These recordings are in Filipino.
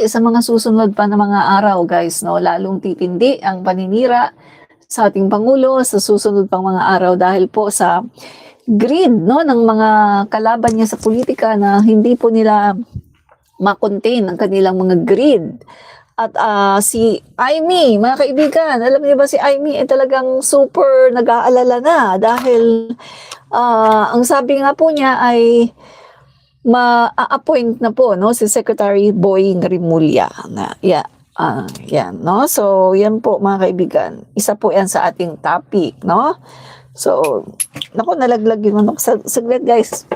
sa mga susunod pa na mga araw, guys, no, lalong titindi ang paninira sa ating Pangulo sa susunod pang mga araw dahil po sa greed, no, ng mga kalaban niya sa politika na hindi po nila ma-contain ang kanilang mga greed. At si Aimee, mga kaibigan, alam niyo ba si Aimee ay talagang super nag-aalala na dahil ang sabi nga po niya ay ma-appoint na po, no, si Secretary Boying Rimulya na yan, no. So yan po mga kaibigan, isa po yan sa ating topic, no. So nako, nalaglag yung ano, saglit guys,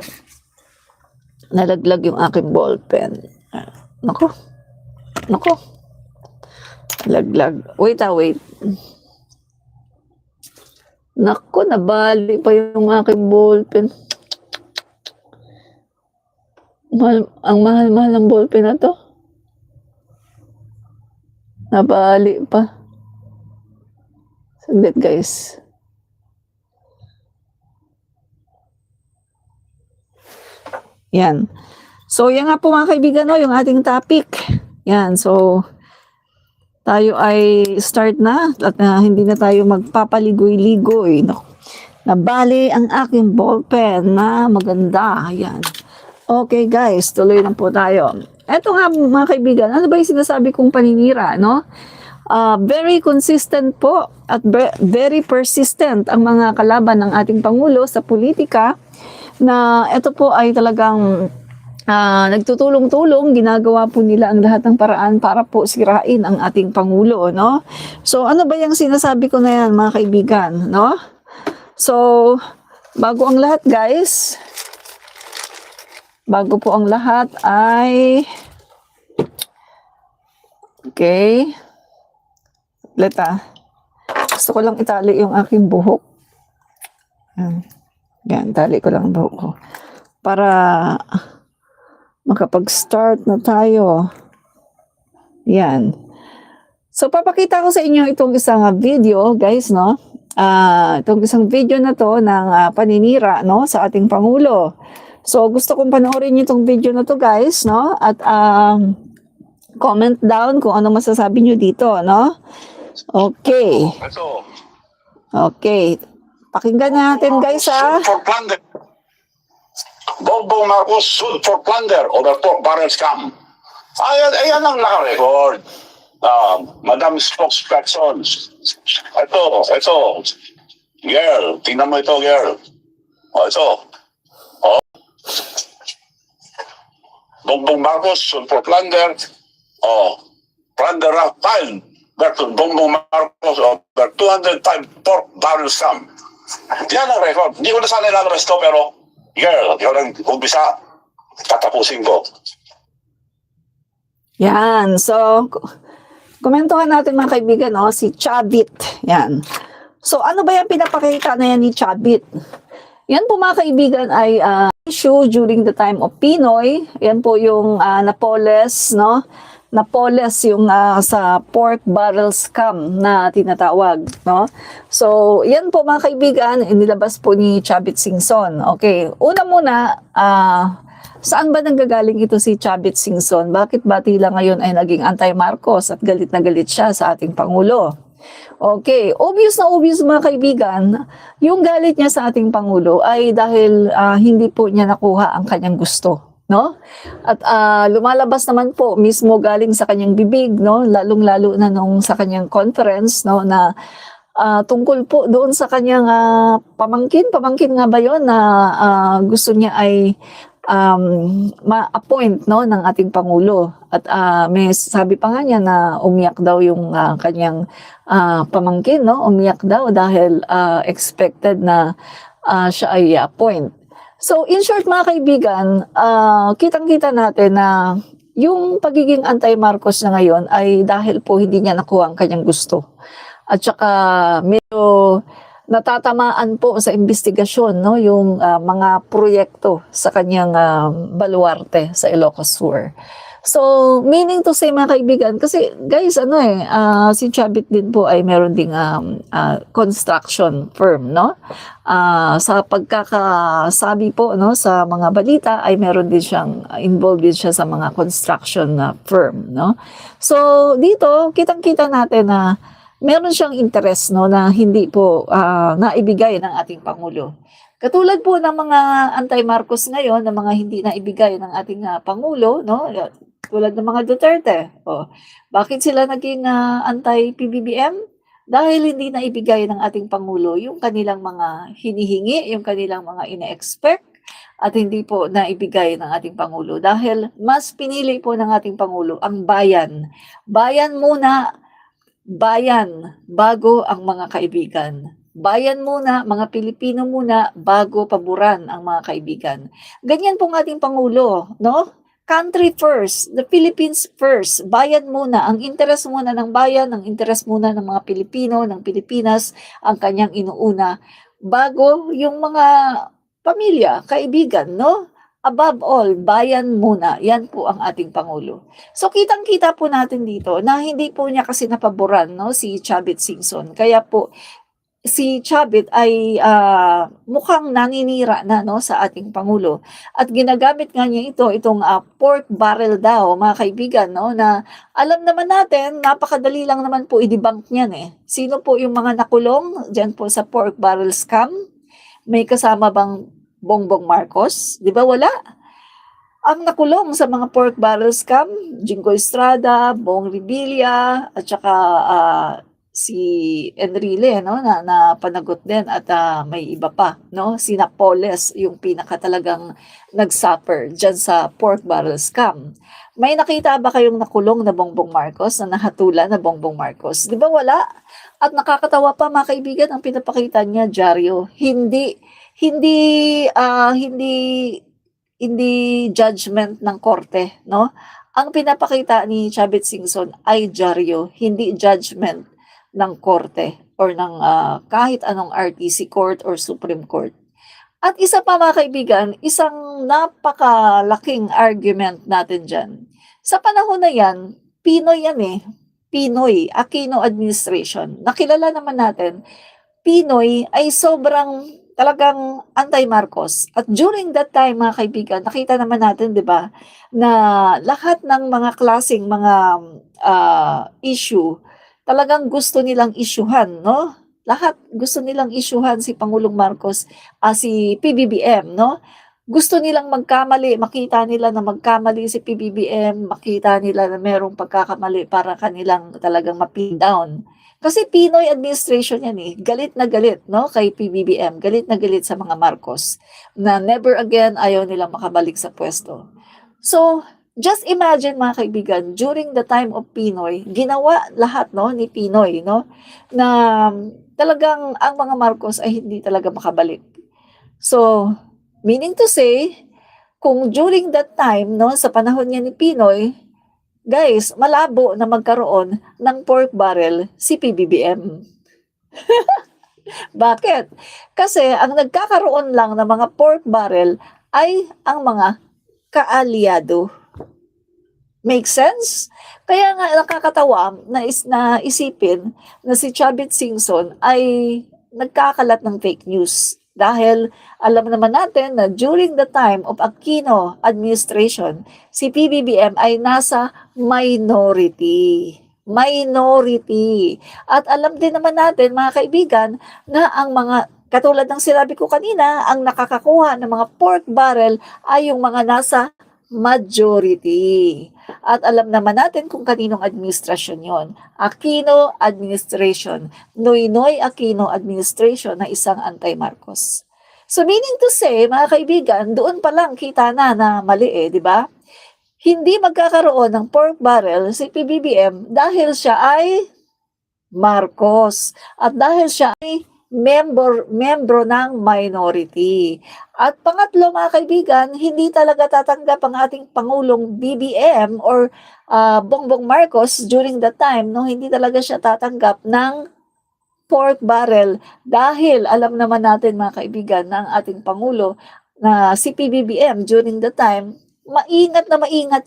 nalaglag yung aking ballpen. Nako, laglag. Wait. Nako, nabali pa yung aking ballpen. Ang mahal-mahal ng ballpen na to. Nabali pa. Saglit guys. Yan. So, yan nga po mga kaibigan, no, yung ating topic. Yan. So, tayo ay start na at hindi na tayo magpapaligoy-ligoy. No? Nabali ang aking ballpen na maganda. Yan. Okay guys, tuloy lang po tayo. Eto nga mga kaibigan, ano ba yung sinasabi kong paninira, no? Very consistent po at very persistent ang mga kalaban ng ating Pangulo sa politika na ito po ay talagang nagtutulong-tulong, ginagawa po nila ang lahat ng paraan para po sirain ang ating Pangulo, no? So ano ba yung sinasabi ko na yan mga kaibigan, no? So bago ang lahat guys, bago po ang lahat ay okay. Gusto ko lang itali yung aking buhok. Yan, tali ko lang ang buhok ko. Para makapag-start na tayo. Yan. So, papakita ko sa inyo itong isang video, guys, no? Itong isang video na to ng paninira, no? Sa ating Pangulo. So, gusto kong panoorin niyo itong video na to, guys, no? At comment down kung ano masasabi niyo dito, no? Okay. Okay. Pakinggan natin, guys, Bongbong Marcos sued for plunder over pork barrel scam. Ayan ang naka-record. Madam Spokesperson. Ito. Girl, tingnan mo ito, girl. Ito. Bongbong Marcos sued for plunder. Plunder filed versus Bongbong Marcos over 205 pork barrel scam. Yan ang record. Hindi ko na sana ilalabas ito, pero girl, ikaw lang umpisa, tatapusin ko. Yan. So, komentuhan natin mga kaibigan, no? Si Chavit. Yan. So, ano ba yung pinapakita na yan ni Chavit? Yan po mga kaibigan ay issue during the time of Pinoy. Yan po yung Napoles, no? Napoles yung sa pork barrel scam na tinatawag, no? So, yan po mga kaibigan, inilabas po ni Chavit Singson. Okay, una muna, saan ba nanggagaling ito si Chavit Singson? Bakit ba tila ngayon ay naging anti-Marcos at galit na galit siya sa ating Pangulo? Okay, obvious na obvious mga kaibigan, yung galit niya sa ating Pangulo ay dahil hindi po niya nakuha ang kanyang gusto. No? At lumalabas naman po mismo galing sa kanyang bibig, no, lalong-lalo na nung sa kanyang conference, no, na tungkol po doon sa kanyang pamangkin nga ba 'yon na gusto niya ay ma-appoint, no, ng ating Pangulo. At may sabi pa nga niya na umiyak daw yung kanyang pamangkin, no, umiyak daw dahil expected na siya ay appoint. So, in short mga kaibigan, kitang-kita natin na yung pagiging anti-Marcos na ngayon ay dahil po hindi niya nakuha ang kanyang gusto. At saka medyo natatamaan po sa investigasyon, no, yung mga proyekto sa kanyang baluarte sa Ilocos Sur. So, meaning to say mga kaibigan, kasi guys, si Chavit din po ay meron ding construction firm, no? Sa pagkakasabi po, no, sa mga balita ay meron din siyang involved din siya sa mga construction firm, no? So, dito kitang-kita natin na meron siyang interest, no, na hindi po naibigay ng ating pangulo. Katulad po ng mga anti-Marcos ngayon, ng mga hindi naibigay ng ating pangulo, no? Tulad ng mga Duterte. Bakit sila naging anti-PBBM? Dahil hindi naibigay ng ating pangulo yung kanilang mga hinihingi, yung kanilang mga ine-expect, at hindi po naibigay ng ating pangulo dahil mas pinili po ng ating pangulo ang bayan. Bayan muna, bayan bago ang mga kaibigan. Bayan muna, mga Pilipino muna, bago paboran ang mga kaibigan. Ganyan po ang ating Pangulo, no? Country first, the Philippines first. Bayan muna, ang interes muna ng bayan, ang interes muna ng mga Pilipino, ng Pilipinas, ang kanyang inuuna. Bago yung mga pamilya, kaibigan, no? Above all, bayan muna. Yan po ang ating Pangulo. So, kitang-kita po natin dito na hindi po niya kasi napaboran, no, si Chavit Singson. Kaya po, si Chavit ay mukhang naninira na, no, sa ating Pangulo. At ginagamit nga niya itong pork barrel daw, mga kaibigan, no, na alam naman natin, napakadali lang naman po i-debunk niyan eh. Sino po yung mga nakulong dyan po sa pork barrel scam? May kasama bang Bongbong Marcos? Di ba wala? Ang nakulong sa mga pork barrel scam, Jingo Estrada, Bong Revilla, at saka si Enrile, no, na panagot din, at may iba pa, no, si Napoles yung pinaka talagang nagsuffer diyan sa pork barrel scam. May nakita ba kayong nakulong na Bongbong Marcos, na nahatulan na Bongbong Marcos? Di ba wala? At nakakatawa pa mga kaibigan, ang pinapakita niya dyaryo, hindi judgment ng korte, no? Ang pinapakita ni Chavit Singson ay dyaryo, hindi judgment ng korte or ng kahit anong RTC court or Supreme Court. At isa pa mga kaibigan, isang napakalaking argument natin dyan. Sa panahon na yan, Pinoy yan eh. Pinoy, Aquino administration. Nakilala naman natin, Pinoy ay sobrang talagang anti-Marcos. At during that time, mga kaibigan, nakita naman natin, di ba, na lahat ng mga klaseng mga issue, talagang gusto nilang isyuhan, no? Lahat gusto nilang isyuhan si Pangulong Marcos, si PBBM, no? Gusto nilang magkamali, makita nila na magkamali si PBBM, makita nila na merong pagkakamali para kanilang talagang mapin down. Kasi Pinoy administration yan eh, galit na galit, no, kay PBBM, galit na galit sa mga Marcos, na never again ayaw nilang makabalik sa pwesto. So, just imagine mga kaibigan, during the time of Pinoy, ginawa lahat, no, ni Pinoy, no, na talagang ang mga Marcos ay hindi talaga makabalik. So, meaning to say, kung during that time, no, sa panahon niya ni Pinoy, guys, malabo na magkaroon ng pork barrel si PBBM. Bakit? Kasi ang nagkakaroon lang ng mga pork barrel ay ang mga kaalyado. Make sense? Kaya nga nakakatawa na isipin na si Chavit Singson ay nagkakalat ng fake news. Dahil alam naman natin na during the time of Aquino administration, si PBBM ay nasa minority. Minority. At alam din naman natin, mga kaibigan, na ang mga, katulad ng sinabi ko kanina, ang nakakakuha ng mga pork barrel ay yung mga nasa majority. At alam naman natin kung kaninong administrasyon yon. Aquino administration. Noynoy Aquino administration na isang anti-Marcos. So meaning to say, mga kaibigan, doon pa lang kita na mali eh, di ba? Hindi magkakaroon ng pork barrel si PBBM dahil siya ay Marcos. At dahil siya ay membro ng minority. At pangatlo mga kaibigan, hindi talaga tatanggap ang ating Pangulong BBM or Bongbong Marcos during that time, no, hindi talaga siya tatanggap ng pork barrel dahil alam naman natin mga kaibigan na ang ating Pangulo na si PBBM during the time maingat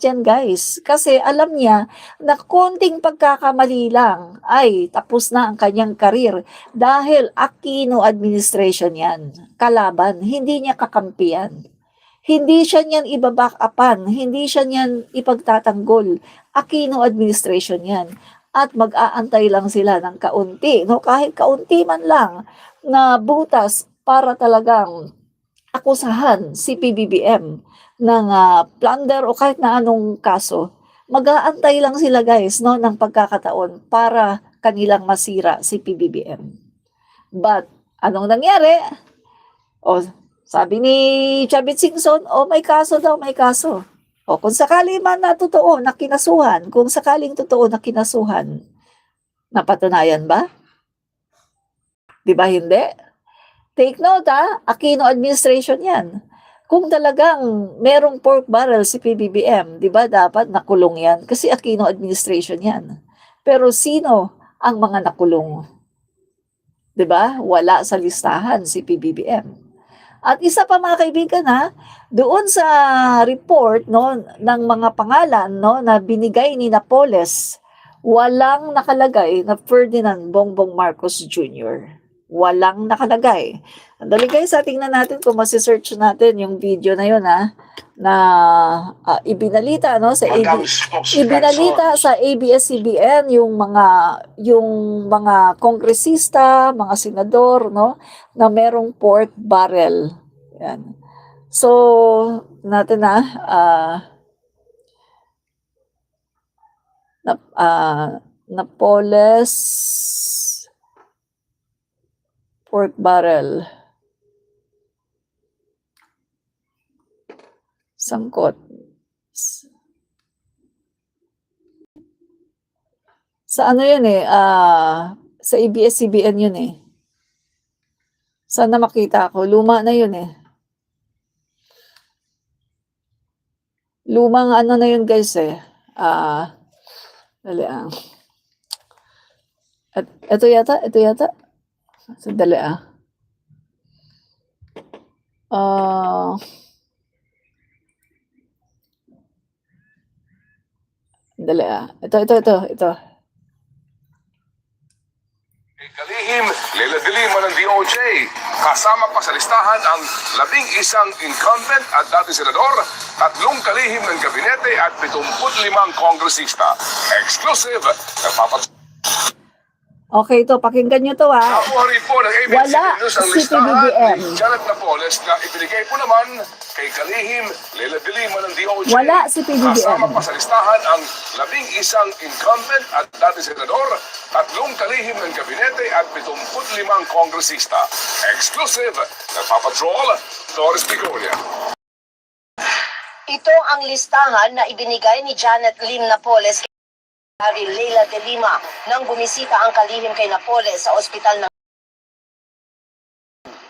yan guys. Kasi alam niya na konting pagkakamali lang ay tapos na ang kanyang karir. Dahil Aquino administration yan. Kalaban, hindi niya kakampiyan. Hindi siya niyan ibaback upan, hindi siya niyan ipagtatanggol. Aquino administration yan. At mag-aantay lang sila ng kaunti, no? Kahit kaunti man lang na butas para talagang akusahan si PBBM ng plunder o kahit na anong kaso. Mag-aantay lang sila guys, no, ng pagkakataon para kanilang masira si PBBM. But anong nangyari? O sabi ni Chavit Singson, may kaso daw, may kaso. O kung sakali man na totoo na kinasuhan, kung sakaling totoo na kinasuhan, napatunayan ba? Di ba hindi? Take note Aquino administration yan. Kung talagang merong pork barrel si PBBM, di ba dapat nakulong yan? Kasi Aquino administration yan. Pero sino ang mga nakulong? Di ba? Wala sa listahan si PBBM. At isa pa mga kaibigan doon sa report no ng mga pangalan no na binigay ni Napoles, walang nakalagay na Ferdinand Bongbong Marcos Jr. Walang nakalagay. Andali guys, tingnan natin kung masi-search natin yung video na yun na ibinalita no sa ibinalita sa ABS-CBN yung mga kongresista, mga senador no na merong pork barrel. Yan. So natin Napoles pork barrel. Sangkot. Sa ano yun sa ABS-CBN yun Saan na makita ko? Luma na yun Lumang ano na yun guys dali At ito yata. Sandali Dali Ito. Kalihim, Leila de Lima ng DOJ. Kasama pa sa listahan ang 11 incumbent at dati senador, 3 kalihim ng gabinete at 75 kongresista. Exclusive. Okay, ito. Pakinggan nyo to Nakuha rin po ng ABS Wala News ang si listahan PBBM. ni Janet Napoles na ibinigay po naman kay kalihim, Leila de Lima ng DOJ. Wala si PBBM. Kasama pa sa listahan ang 11 incumbent at dati senador, 3 kalihim ng gabinete at 75 kongresista. Exclusive. Nagpapatrol, Doris Bigonia. Ito ang listahan na ibinigay ni Janet Lim Napoles kay Leila de Lima nang bumisita ang kalihim kay Napoles sa ospital ng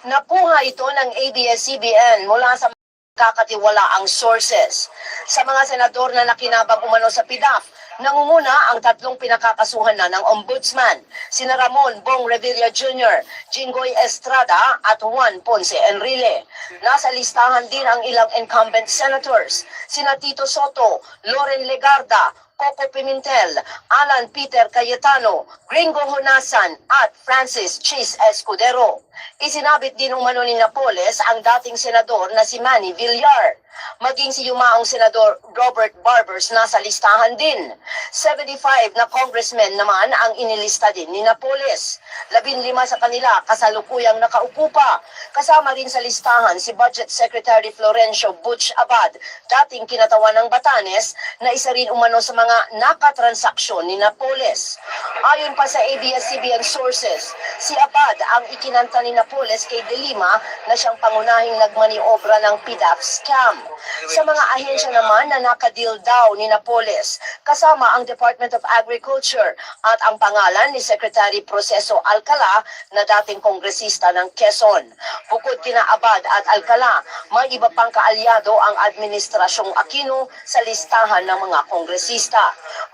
Nakuha ito ng ABS-CBN mula sa kakatiwalaang sources. Sa mga senador na nakinabang umano sa PDAF, nangunguna ang 3 pinakakasuhan na ng Ombudsman, sina Ramon Bong Revilla Jr., Jinggoy Estrada at Juan Ponce Enrile. Nasa listahan din ang ilang incumbent senators, sina Tito Soto, Loren Legarda, Coco Pimentel, Alan Peter Cayetano, Gringo Honasan at Francis Chis Escudero. Isinabit din umano ni Napoles ang dating senador na si Manny Villar. Maging si yumaong senador Robert Barbers nasa listahan din. 75 na congressmen naman ang inilista din ni Napoles. 15 sa kanila kasalukuyang nakaupo pa. Kasama rin sa listahan si Budget Secretary Florencio Butch Abad, dating kinatawan ng Batanes, na isa rin umano sa mga nakatransaksyon ni Napoles. Ayon pa sa ABS-CBN sources, si Abad ang ikinanta ni Napoles kay De Lima na siyang pangunahing nagmaniobra ng PDAF scam. Sa mga ahensya naman na nakadil daw ni Napoles, kasama ang Department of Agriculture at ang pangalan ni Secretary Proceso Alcala na dating kongresista ng Quezon. Bukod kina Abad at Alcala, may iba pang kaalyado ang administrasyong Aquino sa listahan ng mga kongresista.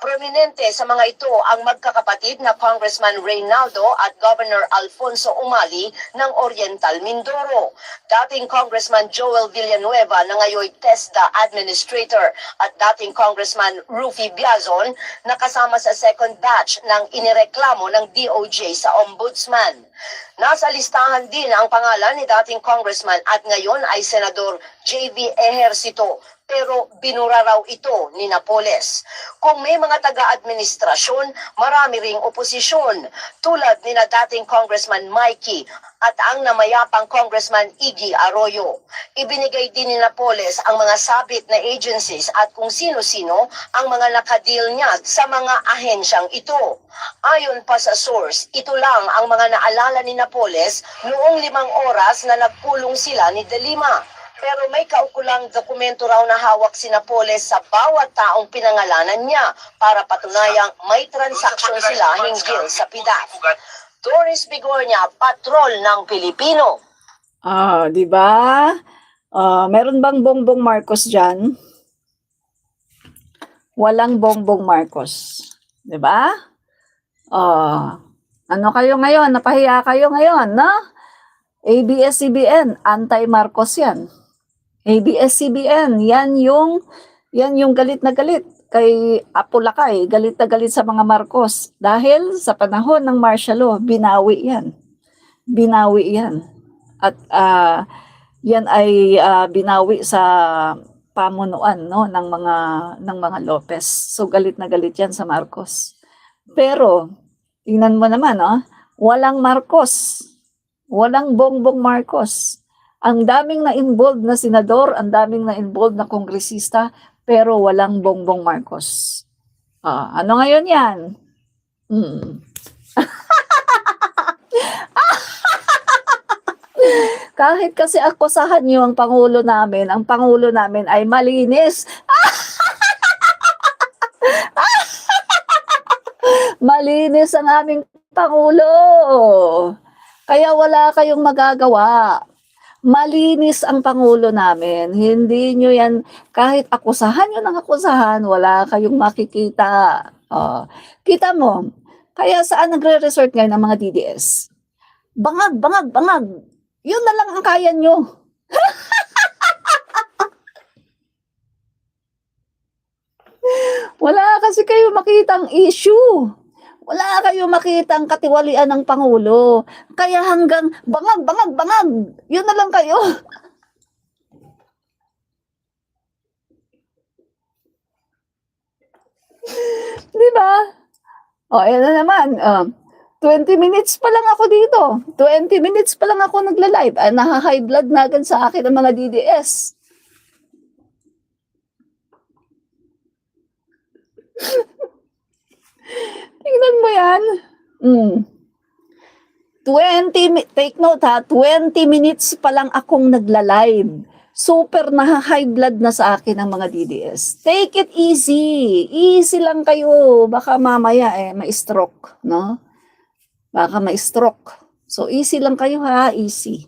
Prominente sa mga ito ang magkakapatid na Congressman Reynaldo at Governor Alfonso Umali ng Oriental Mindoro. Dating Congressman Joel Villanueva na ngayon Mayoy TESDA Administrator at dating Congressman Rufy Biazon na kasama sa second batch ng inireklamo ng DOJ sa Ombudsman. Nasa listahan din ang pangalan ni dating Congressman at ngayon ay Senador JV Ejercito, pero binura raw ito ni Napoles. Kung may mga taga-administrasyon, marami ring oposisyon, tulad ni na dating Congressman Mikey at ang namayapang Congressman Iggy Arroyo. Ibinigay din ni Napoles ang mga sabit na agencies at kung sino-sino ang mga nakadil niya sa mga ahensyang ito. Ayon pa sa source, ito lang ang mga naalala ni Napoles noong 5 oras na nagpulong sila ni De Lima. Pero may kaukulang dokumento raw na hawak si Napoles sa bawat taong pinangalanan niya para patunayang may transaksyon sila hinggil sa PDAF. Doris Bigornia, patrol ng Pilipino. Di ba? Meron bang Bongbong Marcos dyan? Walang Bongbong Marcos. Di ba? Ano kayo ngayon? Napahiya kayo ngayon, no? ABS-CBN, anti-Marcos yan. ABS-CBN, yan yung galit na galit kay Apo Lakay, galit na galit sa mga Marcos. Dahil sa panahon ng martial law, binawi yan. Binawi yan. At yan ay binawi sa pamunuan, no, ng mga Lopez. So galit na galit yan sa Marcos. Pero tingnan mo naman, walang Marcos. Walang Bongbong Marcos. Ang daming na-involved na senador, ang daming na-involved na kongresista, pero walang Bongbong Marcos. Ano ngayon yan? Kahit kasi akusahan niyo ang Pangulo namin ay malinis. Malinis ang aming Pangulo. Kaya wala kayong magagawa. Malinis ang Pangulo namin. Hindi nyo yan, kahit akusahan nyo ng akusahan, wala kayong makikita. Kita mo, kaya saan nagre-resort ngayon ang mga DDS? Bangag, bangag, bangag. Yun na lang ang kaya nyo. Wala kasi kayo makitang issue. Wala kayo makitang katiwalian ng Pangulo. Kaya hanggang bangag, bangag, bangag. Yun na lang kayo. Di ba? Ayan na naman. 20 minutes pa lang ako dito. 20 minutes pa lang ako nagla-live. Naha-high blood na agad sa akin ang mga DDS. Tingnan mo yan. 20, take note ha, 20 minutes pa lang akong nagla-live. Super naha-high blood na sa akin ang mga DDS. Take it easy. Easy lang kayo. Baka mamaya ma-stroke, no? Baka ma-stroke. So easy lang kayo ha, easy.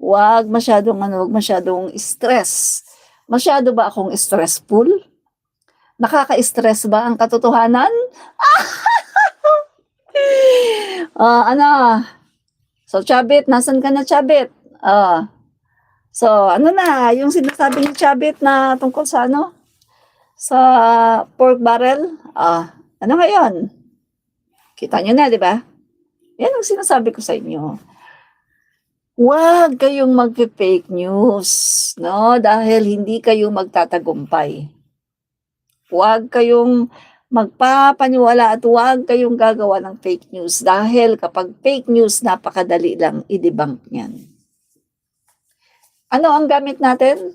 Huwag masyadong stress. Masyado ba akong stressful? Nakaka-stress ba ang katotohanan? So, Chabit, nasan ka na, Chabit? So, ano na, yung sinasabi ni Chabit na tungkol sa sa pork barrel, ano ngayon? Kita nyo na, di ba? Yan ang sinasabi ko sa inyo. Huwag kayong mag-fake news, no? Dahil hindi kayo magtatagumpay. Huwag kayong magpapaniwala at huwag kayong gagawa ng fake news dahil kapag fake news, napakadali lang i-debunk niyan. Ano ang gamit natin?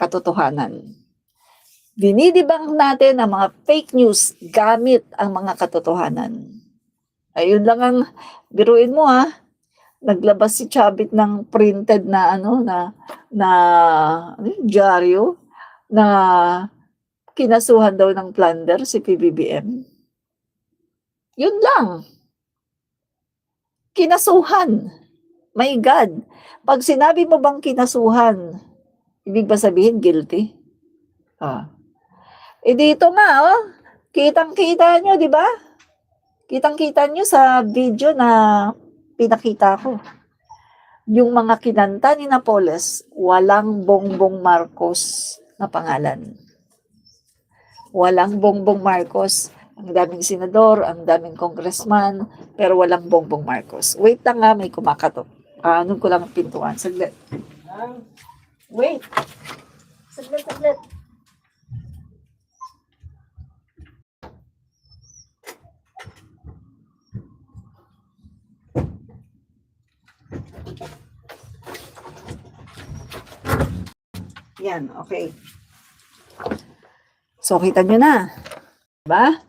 Katotohanan. Dinidebunk natin ang mga fake news gamit ang mga katotohanan. Ayun lang ang biruin mo ha. Naglabas si Chabit ng printed na dyaryo na kinasuhan daw ng plunder si PBBM. Yun lang. Kinasuhan. My God. Pag sinabi mo bang kinasuhan, ibig ba sabihin guilty? Dito nga, kitang-kita nyo, di ba? Kitang-kita nyo sa video na pinakita ko. yung mga kinanta ni Napoles, walang Bongbong Marcos na pangalan. Walang Bongbong Marcos. Ang daming senador, ang daming congressman, pero walang Bongbong Marcos. Wait lang nga, may kumakatok. Anong ko lang ang pintuan. Saglit. Wait. Saglit. Yan, okay. So, kita nyo na. Diba?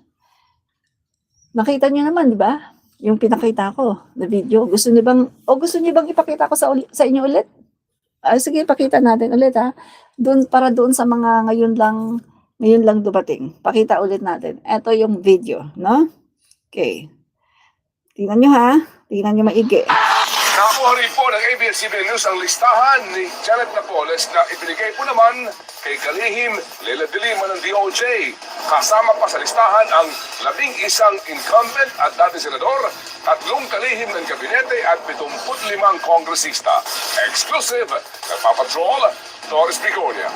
Nakita nyo naman, di ba? Yung pinakita ko na video. Gusto niyo bang ipakita ko sa inyo ulit? Sige, pakita natin ulit ha. Para doon sa mga ngayon lang dumating. Pakita ulit natin. Ito yung video, no? Okay. Tingnan nyo ha. Tingnan nyo maigi. Nakakuha rin po ng ABS-CBN News ang listahan ni Janet Napoles na ibinigay po naman kay kalihim Leila de Lima ng DOJ. Kasama pa sa listahan ang 11 incumbent at dating senador, 3 kalihim ng gabinete at 75 kongresista. Exclusive, nagpapatrol, Doris Bigonia.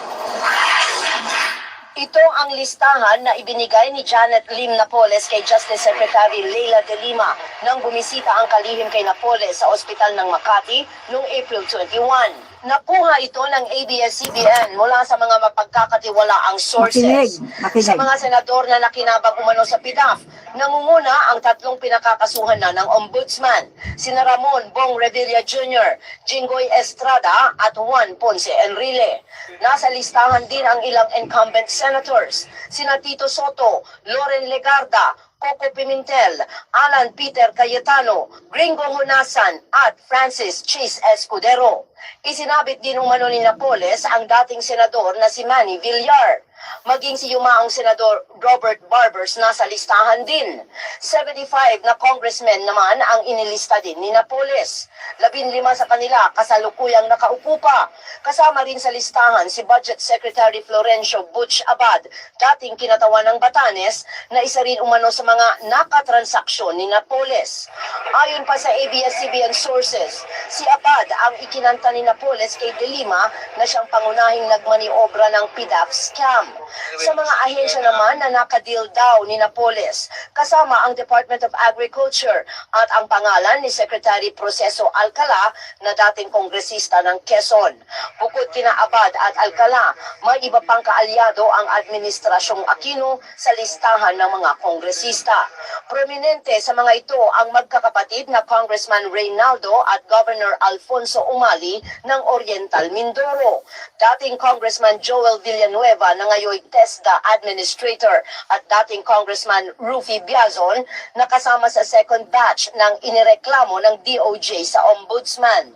Ito ang listahan na ibinigay ni Janet Lim Napoles kay Justice Secretary Leila de Lima nang bumisita ang kalihim kay Napoles sa ospital ng Makati noong April 21. Nakuha ito ng ABS-CBN mula sa mga mapagkakatiwalaang sources. Makinig. Sa mga senador na nakinabang umano sa PDAF, nangunguna ang 3 pinakakasuhan na ng Ombudsman, sina Ramon Bong Revilla Jr., Jinggoy Estrada at Juan Ponce Enrile. Nasa listahan din ang ilang incumbent senators, sina Tito Soto, Loren Legarda, Coco Pimentel, Alan Peter Cayetano, Gringo Honasan at Francis Chis Escudero. Isinabit din umano ni Napoles ang dating senador na si Manny Villar. Maging si yumaong senador Robert Barbers nasa listahan din. 75 na congressmen naman ang inilista din ni Napoles. 15 sa kanila kasalukuyang nakaupo pa. Kasama rin sa listahan si Budget Secretary Florencio Butch Abad, dating kinatawan ng Batanes, na isa rin umano sa mga nakatransaksyon ni Napoles. Ayon pa sa ABS-CBN sources, si Abad ang ikinanta ni Napoles kay De Lima na siyang pangunahing nagmaniobra ng PDAF scam. Sa mga ahensya naman na nakadeal daw ni Napoles, kasama ang Department of Agriculture at ang pangalan ni Secretary Proceso Alcala na dating kongresista ng Quezon. Bukod kina Abad at Alcala, may iba pang kaalyado ang Administrasyong Aquino sa listahan ng mga kongresista. Prominente sa mga ito ang magkakapatid na Congressman Reynaldo at Governor Alfonso Umali ng Oriental Mindoro, dating Congressman Joel Villanueva na ngayon TESDA Administrator at dating Congressman Rufy Biazon na kasama sa second batch ng inireklamo ng DOJ sa Ombudsman.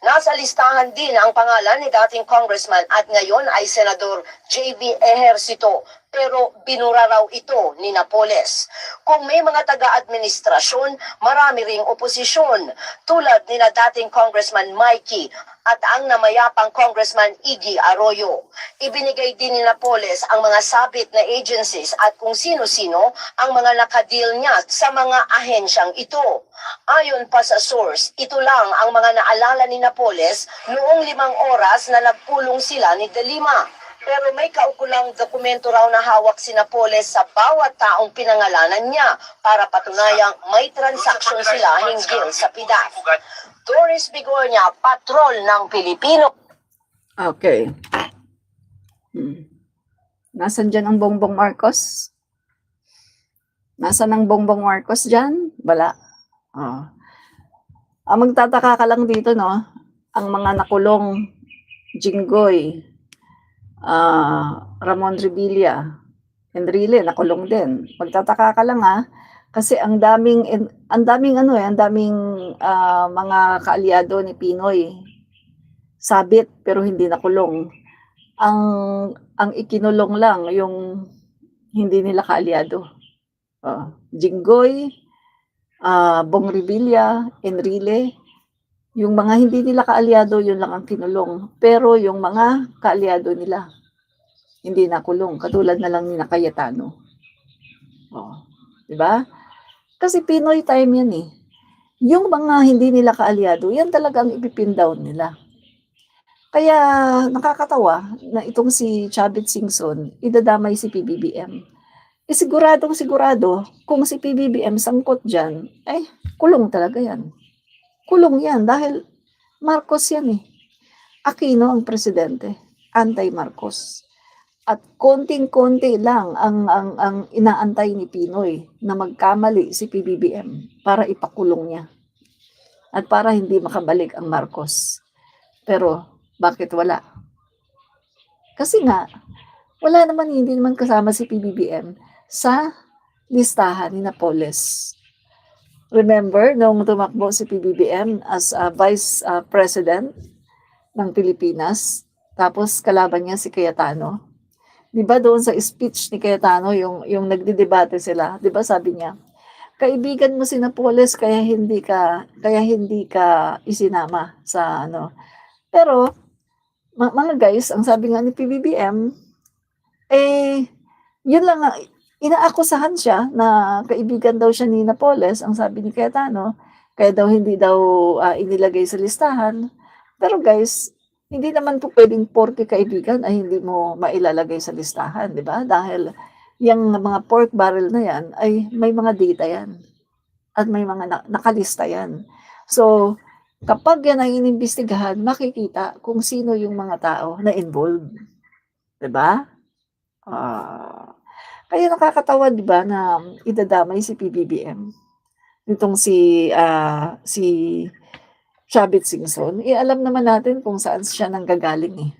Nasa listahan din ang pangalan ni dating Congressman at ngayon ay Senador J.B. Ejercito, pero binura raw ito ni Napoles. Kung may mga taga-administrasyon, marami ring oposisyon, tulad ni na dating Congressman Mikey at ang namayapang Congressman Iggy Arroyo. Ibinigay din ni Napoles ang mga sabit na agencies at kung sino-sino ang mga nakadeal niya sa mga ahensyang ito. Ayon pa sa source, ito lang ang mga naalala ni Napoles noong 5 oras na nagpulong sila ni De Lima. Pero may kaukulang dokumento raw na hawak si Napoles sa bawat taong pinangalanan niya para patunayang may transaksyon sila hinggil sa PDAF. Doris Bigonia, Patrol ng Pilipino. Okay. Nasaan dyan ang Bongbong Marcos? Nasaan ang Bongbong Marcos dyan? Wala. Oh. Ang magtataka ka lang dito, no? Ang mga nakulong Jinggoy, Ramon Revilla, Enrile, nakulong din. Magtataka ka lang kasi ang daming mga kaalyado ni Pinoy sabit pero hindi nakulong. Ang ikinulong lang yung hindi nila kaalyado. Jinggoy, Bong Revilla, Enrile, yung mga hindi nila kaalyado, yun lang ang kinulong. Pero yung mga kaalyado nila, hindi nakulong. Katulad na lang ni Cayetano. Diba? Kasi Pinoy time yan eh. yung mga hindi nila kaalyado, yan talagang ipipin down nila. Kaya nakakatawa na itong si Chavit Singson, idadamay si PBBM. Siguradong sigurado, kung si PBBM sangkot dyan, kulong talaga yan. Kulong yan dahil Marcos yan eh. Aquino ang presidente, anti-Marcos. At konting-konti lang ang inaantay ni Pinoy na magkamali si PBBM para ipakulong niya. At para hindi makabalik ang Marcos. Pero bakit wala? Kasi nga, wala naman, hindi naman kasama si PBBM sa listahan ni Napoles. Remember, nung tumakbo si PBBM as Vice President ng Pilipinas, tapos kalaban niya si Cayetano. Di ba doon sa speech ni Cayetano, yung nagdidebate sila, di ba sabi niya, kaibigan mo si Napoles kaya hindi ka isinama sa ano. Pero, mga guys, ang sabi nga ni PBBM, yun lang nga, inaakusahan siya na kaibigan daw siya ni Napoles, ang sabi ni Cayetano, kaya daw hindi daw inilagay sa listahan. Pero guys, hindi naman po pwedeng porke kaibigan ay hindi mo mailalagay sa listahan, di ba? Dahil yung mga pork barrel na yan ay may mga data yan. At may mga nakalista yan. So, kapag yan ay inimbestigahan, makikita kung sino yung mga tao na involved. Di ba? Kaya nakakatawa, di ba, na idadamay si PBBM. Nitong si Chavit Singson, alam naman natin kung saan siya nanggagaling eh.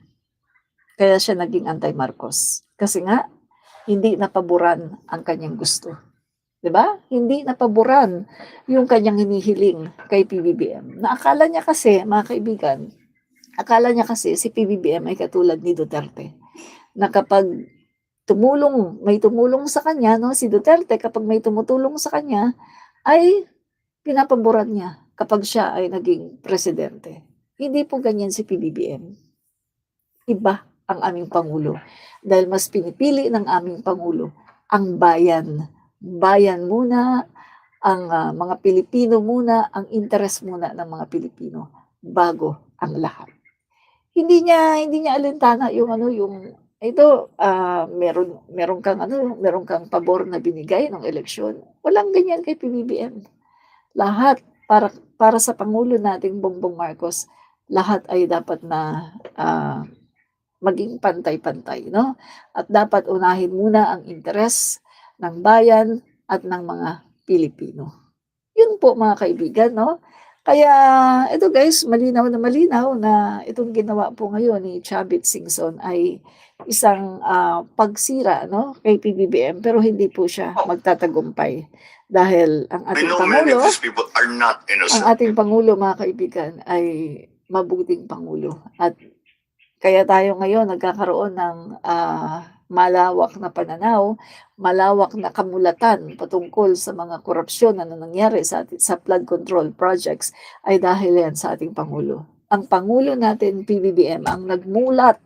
Kaya siya naging anti-Marcos. Kasi nga, hindi napaboran ang kanyang gusto. 'Di ba? Hindi napaboran yung kanyang hinihiling kay PBBM. Naakala niya kasi, mga kaibigan, akala niya kasi si PBBM ay katulad ni Duterte. Na kapag may tumulong sa kanya, no, si Duterte, kapag may tumutulong sa kanya, ay pinapaboran niya kapag siya ay naging presidente. Hindi po ganyan si PBBM. Iba ang aming Pangulo. Dahil mas pinipili ng aming Pangulo ang bayan. Bayan muna, ang mga Pilipino muna, ang interes muna ng mga Pilipino bago ang lahat. Hindi niya alintana yung meron kang pabor na binigay ng eleksyon. Walang ganyan kay PBBM. Lahat para sa Pangulo nating Bongbong Marcos, lahat ay dapat na maging pantay-pantay, no? At dapat unahin muna ang interes ng bayan at ng mga Pilipino. Yun po mga kaibigan, no? Kaya ito guys, malinaw na itong ginawa po ngayon ni Chavit Singson ay isang pagsira, no, kay PBBM, pero hindi po siya magtatagumpay dahil ang ating Pangulo, mga kaibigan, ay mabuting Pangulo. At kaya tayo ngayon nagkakaroon ng malawak na pananaw, malawak na kamulatan patungkol sa mga korupsyon na nangyari sa flood control projects ay dahil yan sa ating Pangulo. Ang Pangulo natin, PBBM, ang nagmulat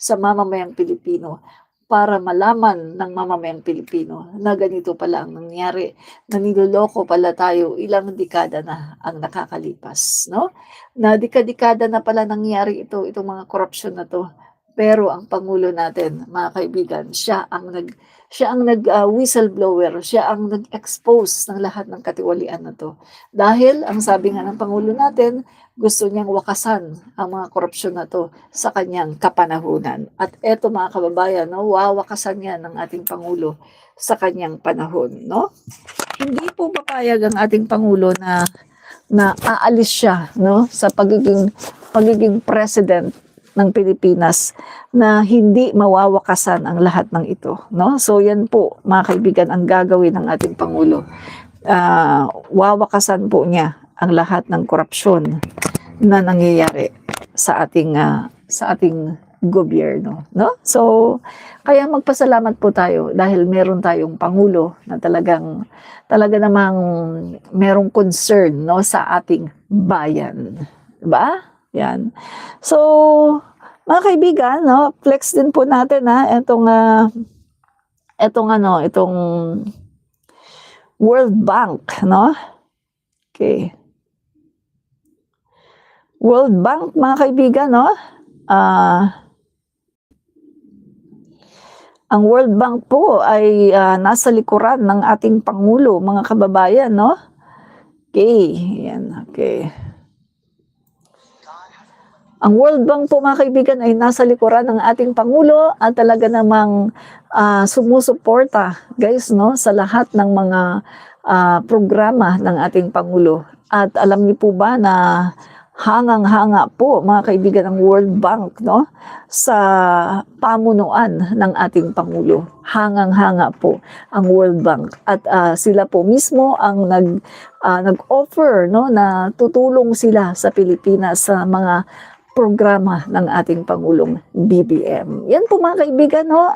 sa mamamayang Pilipino para malaman ng mamamayang Pilipino na ganito pala ang nangyari, na niloloko pala tayo ilang dekada na ang nakakalipas, no? Na dekada na pala nangyari itong mga korupsyon na to. Pero ang Pangulo natin, mga kaibigan, siya ang whistleblower, siya ang nag-expose ng lahat ng katiwalian na to. Dahil, ang sabi nga ng Pangulo natin, gusto niyang wakasan ang mga korupsyon na to sa kanyang kapanahunan. At eto mga kababayan, no, wawakasan niya ng ating Pangulo sa kanyang panahon. No? Hindi po papayag ang ating Pangulo na aalis siya, no, sa pagiging president ng Pilipinas na hindi mawawakasan ang lahat ng ito, no? So yan po mga kaibigan ang gagawin ng ating Pangulo. Wawakasan po niya ang lahat ng korupsyon na nangyayari sa ating gobyerno, no? So kaya magpasalamat po tayo dahil meron tayong Pangulo na talaga namang merong concern, no, sa ating bayan, 'di ba? Yan. So, mga kaibigan, no, flex din po natin itong World Bank, no? Okay. World Bank, mga kaibigan, no? Ang World Bank po ay nasa likuran ng ating Pangulo, mga kababayan, no? Okay, yan, okay. Ang World Bank po, mga kaibigan, ay nasa likuran ng ating Pangulo at talaga namang sumusuporta, guys, no, sa lahat ng mga programa ng ating Pangulo. At alam niyo po ba na hangang-hanga po, mga kaibigan, ng World Bank, no, sa pamunuan ng ating Pangulo. Hangang-hanga po ang World Bank. At sila po mismo ang nag-offer, no, na tutulong sila sa Pilipinas sa mga programa ng ating Pangulong BBM. Yan po, mga kaibigan, no,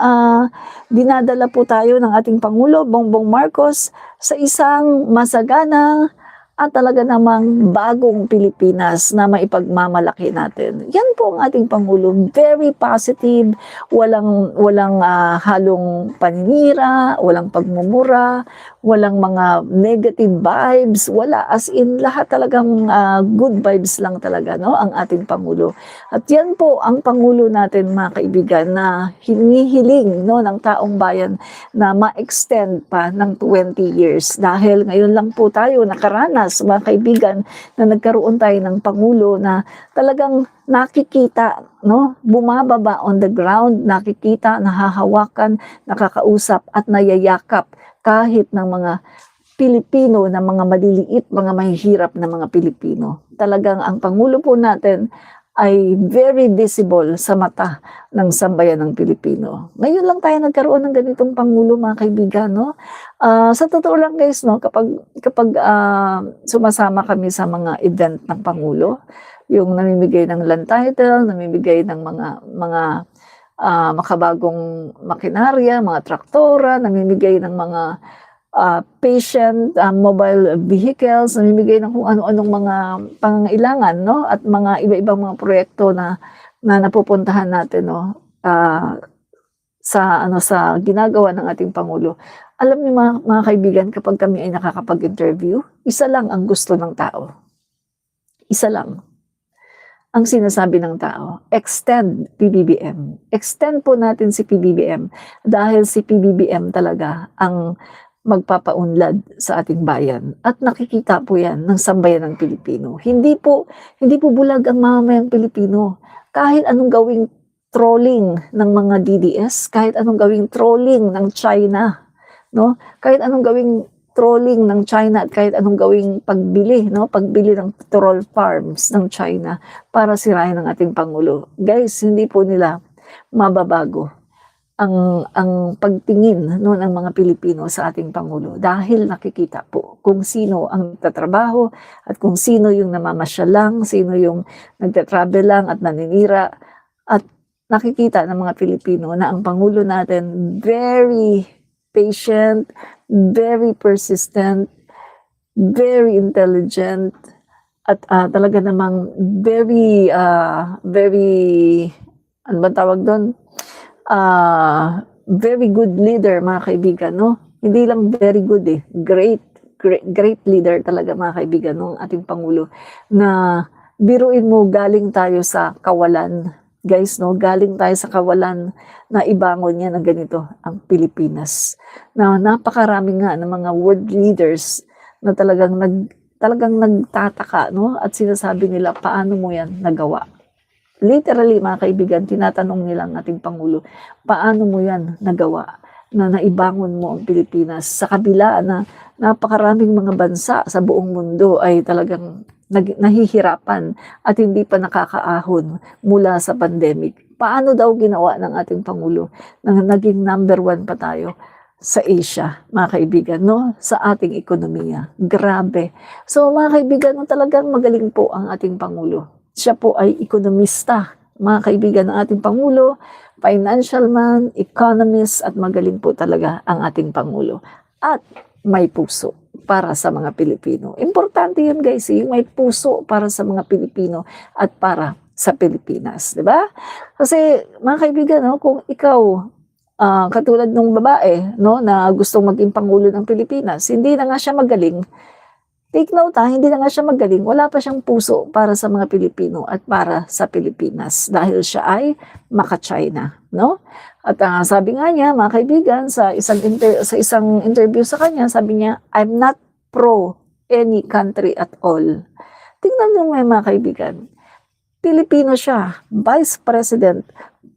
dinadala po tayo ng ating Pangulo, Bongbong Marcos, sa isang masagana at talaga namang bagong Pilipinas na maipagmamalaki natin. Yan po ang ating Pangulo. Very positive, walang halong paninira, walang pagmumura, walang mga negative vibes, wala. As in, lahat talagang good vibes lang talaga, no, ang ating Pangulo. At yan po ang Pangulo natin, mga kaibigan, na hinihiling, no, ng taong bayan na ma-extend pa ng 20 years. Dahil ngayon lang po tayo nakaranas, mga kaibigan, na nagkaroon tayo ng Pangulo na talagang nakikita, no, bumababa on the ground, nakikita, nahahawakan, nakakausap at nayayakap kahit ng mga Pilipino, na mga maliliit, mga mahihirap na mga Pilipino. Talagang ang Pangulo po natin ay very visible sa mata ng sambayan ng Pilipino. Ngayon lang tayo nagkaroon ng ganitong Pangulo, mga kaibigan, no? Sa totoo lang, guys, no, kapag sumasama kami sa mga event ng Pangulo, yung namimigay ng land title, namimigay ng mga makabagong makinarya, mga traktora, namimigay ng mga patient mobile vehicles, namimigay ng kung ano-anong mga pangangailangan, no, at mga iba-ibang mga proyekto na napupuntahan natin, no, sa ginagawa ng ating Pangulo. Alam niyo, mga kaibigan, kapag kami ay nakakapag-interview, isa lang ang gusto ng tao. Isa lang ang sinasabi ng tao: extend PBBM. Extend po natin si PBBM dahil si PBBM talaga ang magpapaunlad sa ating bayan. At nakikita po yan ng sambayan ng Pilipino. Hindi po bulag ang mamamayang Pilipino. Kahit anong gawing trolling ng mga DDS, kahit anong gawing trolling ng China, no? Kahit anong gawing trolling ng China at kahit anong gawing pagbili, no? Pagbili ng troll farms ng China para sirain ang ating Pangulo. Guys, hindi po nila mababago ang pagtingin, no, ng mga Pilipino sa ating Pangulo dahil nakikita po kung sino ang tatrabaho at kung sino yung namamasyal lang, sino yung nagtatravel lang at naninira. At nakikita ng mga Pilipino na ang Pangulo natin very patient, very persistent, very intelligent, at talaga namang very, ano ba tawag doon? Very good leader, mga kaibigan, no? Hindi lang very good, great leader talaga, mga kaibigan, ng ating Pangulo. Na biruin mo, galing tayo sa kawalan, guys, no? Galing tayo sa kawalan na ibangon niya na ganito ang Pilipinas. Na napakarami nga ng mga world leaders na talagang nagtataka, no? At sinasabi nila, paano mo yan nagawa? Literally, mga kaibigan, tinatanong nila ang ating Pangulo, paano mo yan nagawa na naibangon mo ang Pilipinas sa kabila na napakaraming mga bansa sa buong mundo ay talagang nahihirapan at hindi pa nakakaahon mula sa pandemic. Paano daw ginawa ng ating Pangulo na naging number 1 pa tayo sa Asia, mga kaibigan, no? Sa ating ekonomiya. Grabe. So, mga kaibigan, talagang magaling po ang ating Pangulo. Siya po ay ekonomista, mga kaibigan, ng ating Pangulo, financial man, economist, at magaling po talaga ang ating Pangulo. At may puso para sa mga Pilipino. Importante yun, guys, yung may puso para sa mga Pilipino at para sa Pilipinas, di ba? Kasi, mga kaibigan, no, kung ikaw, katulad ng babae, no, na gustong maging Pangulo ng Pilipinas, hindi na nga siya magaling, Take note ha, hindi na nga siya magaling, wala pa siyang puso para sa mga Pilipino at para sa Pilipinas dahil siya ay maka-China, no? At sabi nga niya, mga kaibigan, sa isang interview sa kanya, sabi niya, I'm not pro any country at all. Tingnan niyo mga kaibigan, Pilipino siya, Vice President,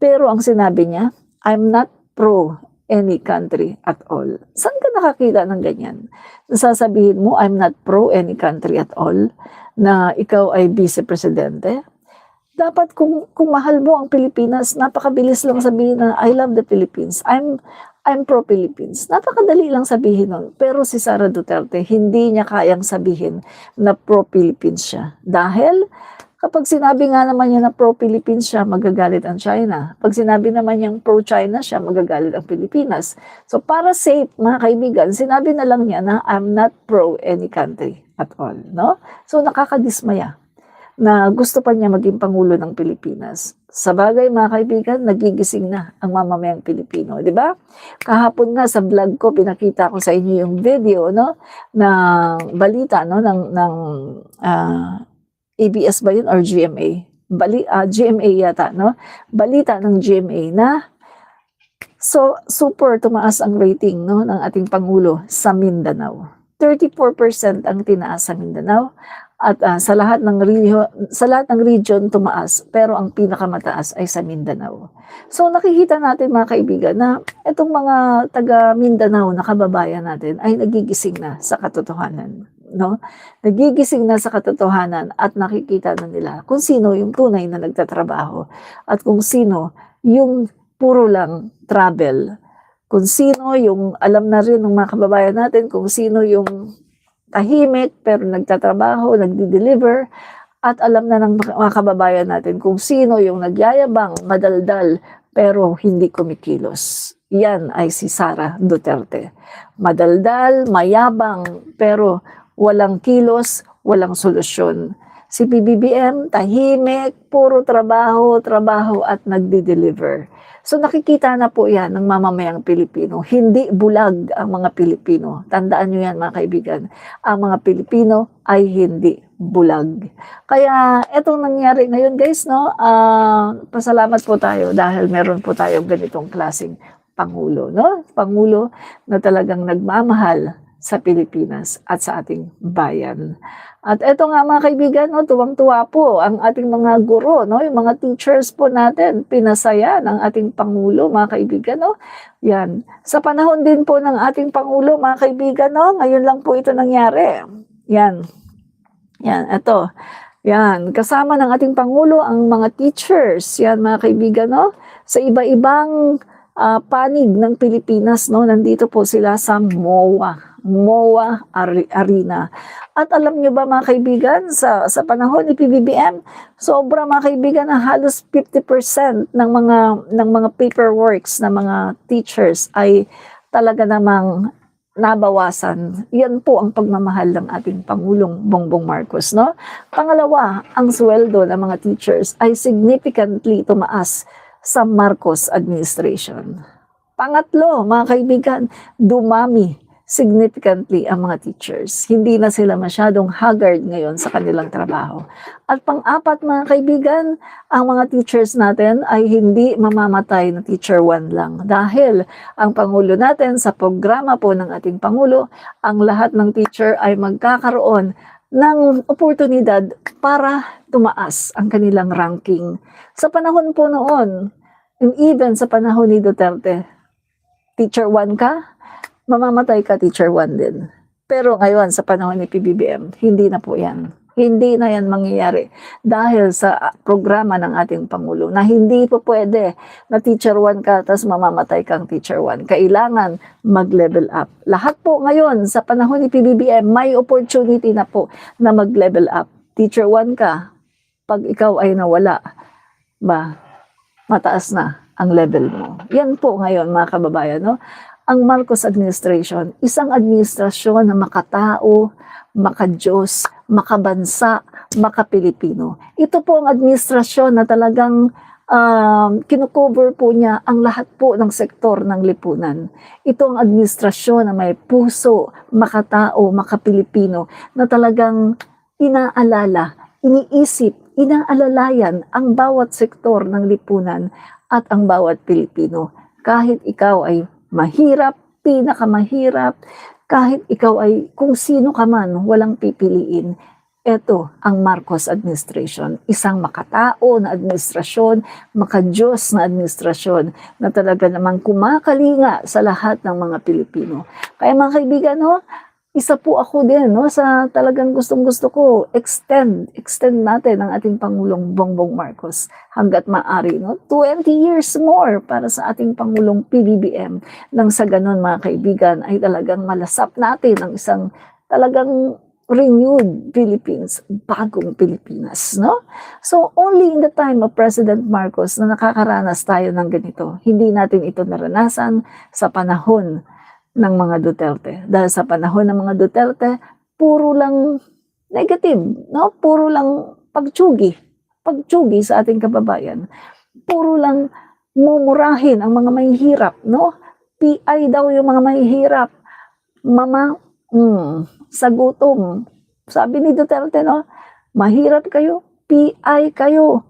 pero ang sinabi niya, I'm not pro any country at all. Saan ka nakakita ng ganyan? Nasasabihin mo, I'm not pro any country at all, na ikaw ay vice-presidente? Dapat kung mahal mo ang Pilipinas, napakabilis lang sabihin na, I love the Philippines. I'm pro-Philippines. Napakadali lang sabihin nun. Pero si Sara Duterte, hindi niya kayang sabihin na pro-Philippines siya. Dahil kapag sinabi nga naman niya na pro-Philippines siya, magagalit ang China. Pag sinabi naman niyang pro-China siya, magagalit ang Pilipinas. So para safe, mga kaibigan, sinabi na lang niya na I'm not pro any country at all. No? So nakakadismaya na gusto pa niya maging Pangulo ng Pilipinas. Sa bagay, mga kaibigan, nagigising na ang mamamayang Pilipino. Di ba? Kahapon nga sa vlog ko, pinakita ko sa inyo yung video, no? Na balita, no? Ng ABS ba yun or GMA? GMA yata, no? Balita ng GMA na super tumaas ang rating, no, ng ating Pangulo sa Mindanao. 34% ang tinaas sa Mindanao at sa lahat ng region tumaas, pero ang pinakamataas ay sa Mindanao. So nakikita natin mga kaibigan na itong mga taga Mindanao na kababayan natin ay nagigising na sa katotohanan. No? Nagigising na sa katotohanan at nakikita na nila kung sino yung tunay na nagtatrabaho at kung sino yung puro lang travel. Kung sino yung alam na rin ng mga kababayan natin kung sino yung tahimik pero nagtatrabaho, nagdi-deliver at alam na ng mga kababayan natin kung sino yung nagyayabang, madaldal pero hindi kumikilos. Yan ay si Sara Duterte. Madaldal, mayabang pero walang kilos, walang solusyon. Si PBBM, tahimik, puro trabaho at nagdi-deliver. So nakikita na po yan ng mamamayang Pilipino. Hindi bulag ang mga Pilipino. Tandaan nyo yan mga kaibigan. Ang mga Pilipino ay hindi bulag. Kaya etong nangyari ngayon guys, no? Pasalamat po tayo dahil meron po tayong ganitong klaseng Pangulo. No? Pangulo na talagang nagmamahal sa Pilipinas at sa ating bayan. At eto nga mga kaibigan, no, tuwang-tuwa po ang ating mga guro, no, yung mga teachers po natin, pinasaya ng ating Pangulo, mga kaibigan, no. Yan. Sa panahon din po ng ating Pangulo, mga kaibigan, no, ngayon lang po ito nangyari. Yan. Yan, eto. Yan, kasama ng ating Pangulo ang mga teachers, yan mga kaibigan, no, sa iba-ibang panig ng Pilipinas, no, nandito po sila sa MOA Arena. At alam nyo ba mga kaibigan, sa panahon ni PBBM, sobra mga kaibigan na halos 50% ng mga paperworks ng mga teachers ay talaga namang nabawasan. Yan po ang pagmamahal ng ating Pangulong Bongbong Marcos, no? Pangalawa, ang sweldo ng mga teachers ay significantly tumaas sa Marcos administration. Pangatlo, mga kaibigan, dumami significantly ang mga teachers. Hindi na sila masyadong haggard ngayon sa kanilang trabaho. At pang-apat mga kaibigan, ang mga teachers natin ay hindi mamamatay na teacher 1 lang. Dahil ang Pangulo natin sa programa po ng ating Pangulo, ang lahat ng teacher ay magkakaroon ng oportunidad para tumaas ang kanilang ranking. Sa panahon po noon, and even sa panahon ni Duterte, teacher 1 ka, mamamatay ka teacher 1 din. Pero ngayon sa panahon ni PBBM, hindi na po yan. Hindi na yan mangyayari dahil sa programa ng ating Pangulo na hindi po pwede na teacher 1 ka tapos mamamatay kang teacher 1. Kailangan mag-level up. Lahat po ngayon sa panahon ni PBBM, may opportunity na po na mag-level up. Teacher 1 ka, pag ikaw ay nawala, mataas na ang level mo. Yan po ngayon mga kababayan, no? Ang Marcos administration, isang administrasyon na makatao, makadiyos, makabansa, makapilipino. Ito po ang administrasyon na talagang kinukover po niya ang lahat po ng sektor ng lipunan. Ito ang administrasyon na may puso, makatao, makapilipino, na talagang inaalala, iniisip, inaalalayan ang bawat sektor ng lipunan at ang bawat Pilipino. Kahit ikaw ay mahirap, pinakamahirap, kahit ikaw ay kung sino ka man, walang pipiliin. Ito ang Marcos administration, isang makatao na administrasyon, makadiyos na administrasyon na talaga namang kumakalinga sa lahat ng mga Pilipino. Kaya mga kaibigan, no, isa po ako din, no, sa talagang gustong-gusto ko, extend natin ang ating Pangulong Bongbong Marcos hanggat maaari, no, 20 years more para sa ating Pangulong PBBM. Nang sa ganun, mga kaibigan, ay talagang malasap natin ang isang talagang renewed Philippines, bagong Pilipinas, no? So, only in the time of President Marcos na nakakaranas tayo ng ganito. Hindi natin ito naranasan sa panahon ng mga Duterte. Dahil sa panahon ng mga Duterte, puro lang negative, no? Puro lang pagtsugi sa ating kababayan. Puro lang mumurahin ang mga mahihirap, no? PI daw yung mga mahihirap. Mama, sa gutom. Sabi ni Duterte, no, mahirap kayo, PI kayo.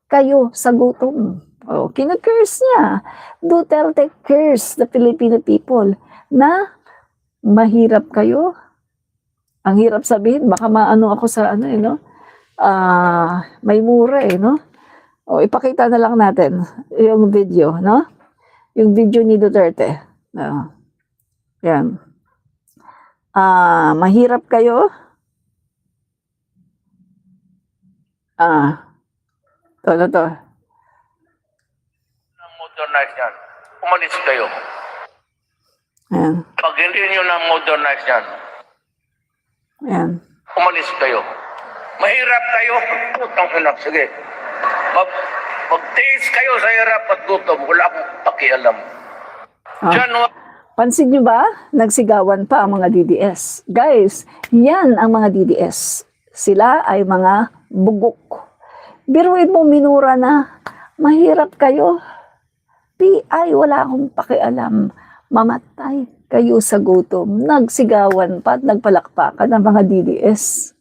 Kayo sa gutom. Oh, kina-curse niya. Duterte curse the Filipino people na mahirap kayo. Ang hirap sabihin, baka maano ako sa ano, no? May mura no? O, ipakita na lang natin yung video, no? Yung video ni Duterte. Yan. Mahirap kayo. To. Modernize yan. Umalis kayo. Ayan. Pag hindi nyo na-modernize yan, Ayan. umalis kayo. Mahirap kayo. Putang ina. Sige. Magtiis kayo sa hirap at gutom. Wala akong pakialam. January. Pansin nyo ba? Nagsigawan pa ang mga DDS. Guys, yan ang mga DDS. Sila ay mga bugok. Biruin mo, minura na. Mahirap kayo. PI, wala akong pakialam. Mamatay kayo sa gutom. Nagsigawan pa at nagpalakpakan ang mga DDS.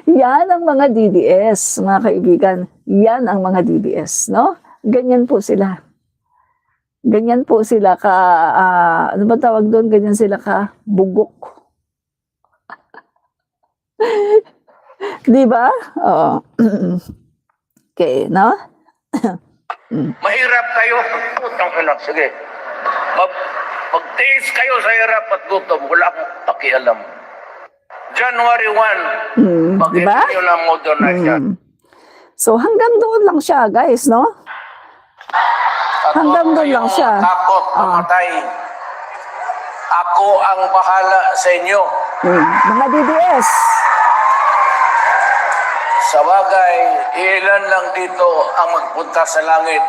Yan ang mga DDS, mga kaibigan. Yan ang mga DDS, no? Ganyan po sila. Ganyan po sila ka, ano ba tawag doon? Ganyan sila ka bugok. Di ba? Oo. Okay, no? Mahirap kayo. Putang ina. Sige. Magtiis kayo sa hirap at gutom. Wala akong pakialam. January 1. Pag Diba? hindi nyo na-modernize yan. So hanggang doon lang siya, guys, no? Hanggang doon lang siya. Takot, mamatay. Ako ang bahala sa inyo. Mga DDS. Sa bagay, ilan lang dito ang magpunta sa langit.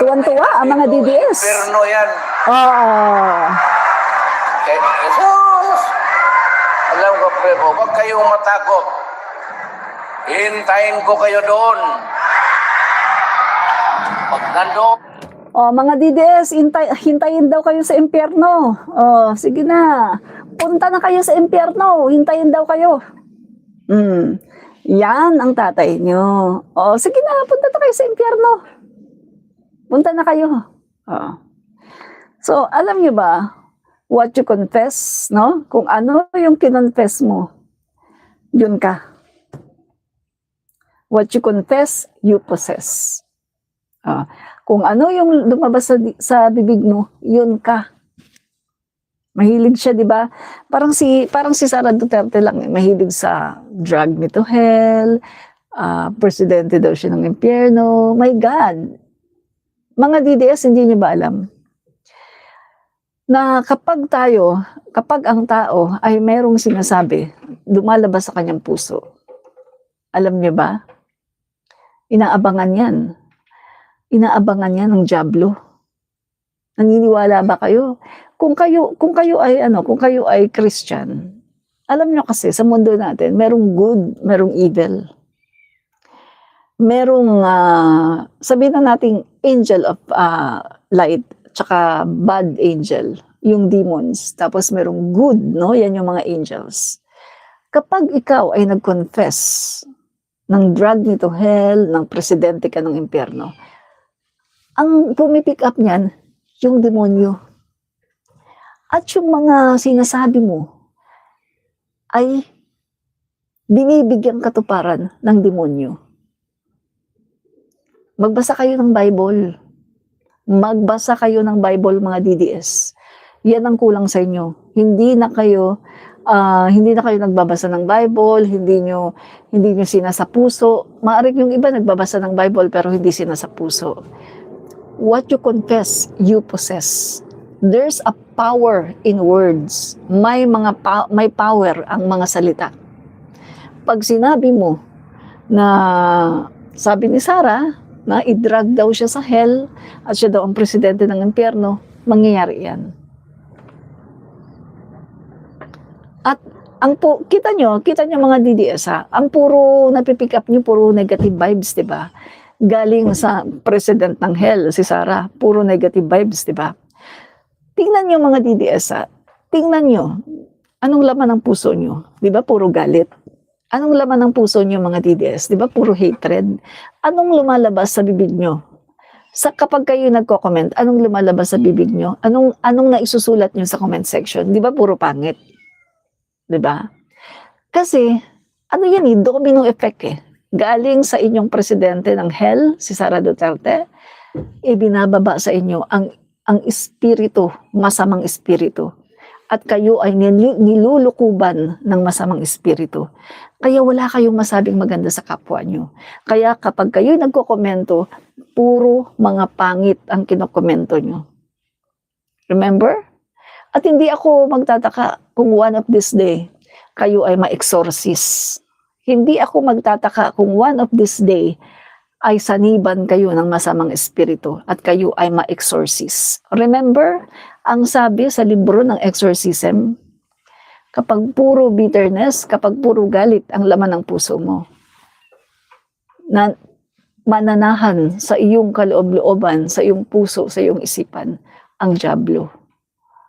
Tuwan-tuwa ang mga DDS. Inferno yan. Kay Jesus! Alam ko, Prebo, huwag kayong matakot. Hintayin ko kayo doon. Pag nandoon, Mga DDS, hintayin daw kayo sa impyerno. Sige na. Punta na kayo sa impyerno. Hintayin daw kayo. Yan ang tatay nyo. Sige na, punta na kayo sa impyerno. Punta na kayo. So, alam nyo ba, what you confess, no? Kung ano yung kinonfess mo, yun ka. What you confess, you possess. Kung ano yung lumabas sa bibig mo, yun ka. Mahilig siya, di ba? Parang si Sara Duterte lang, mahilig sa drug me to hell, presidente daw siya ng impyerno. My God! Mga DDS, hindi niyo ba alam? Na kapag ang tao ay merong sinasabi, lumalabas sa kanyang puso. Alam niyo ba? Inaabangan yan. Inaabangan yan ng dyablo. Naniniwala ba kayo? Kung kayo ay Christian, Alam nyo kasi, sa mundo natin, merong good, merong evil. Merong, sabihin na nating angel of light, tsaka bad angel, yung demons. Tapos merong good, no? Yan yung mga angels. Kapag ikaw ay nag-confess ng drag me to hell, ng presidente ka ng impyerno, ang pumipick up niyan, yung demonyo. At yung mga sinasabi mo, ay binibigyan katuparan ng demonyo. Magbasa kayo ng Bible. Magbasa kayo ng Bible, mga DDS. Yan ang kulang sa inyo. Hindi na kayo nagbabasa ng Bible, hindi nyo sinasapuso. Maaring yung iba nagbabasa ng Bible pero hindi sinasapuso. What you confess, you possess. There's a power in words. May power ang mga salita. Pag sinabi mo na sabi ni Sarah na i-drag daw siya sa hell at siya daw ang presidente ng impyerno, mangyayari yan. At kita nyo mga DDS ang puro napipick up nyo, puro negative vibes, di ba? Galing sa president ng hell, si Sarah, puro negative vibes, di ba? Tingnan nyo mga DDS, tingnan nyo, anong laman ng puso nyo? Di ba puro galit? Anong laman ng puso nyo mga DDS? Di ba puro hatred? Anong lumalabas sa bibig nyo? Kapag kayo nagko-comment, anong lumalabas sa bibig nyo? Anong naisusulat nyo sa comment section? Di ba puro pangit? Di ba? Kasi, ano yan domino effect Galing sa inyong presidente ng hell, si Sara Duterte, ibinababa sa inyo ang espiritu, masamang espiritu. At kayo ay nilulukuban ng masamang espiritu. Kaya wala kayong masabing maganda sa kapwa nyo. Kaya kapag kayo nagkokomento, puro mga pangit ang kinokomento nyo. Remember? At hindi ako magtataka kung one of this day, kayo ay ma-exorcist. Hindi ako magtataka kung one of this day, ay saniban kayo ng masamang espiritu at kayo ay ma-exorcist. Remember, ang sabi sa libro ng exorcism, kapag puro bitterness, kapag puro galit ang laman ng puso mo, na mananahan sa iyong kaloob-looban, sa iyong puso, sa iyong isipan, ang dyablo.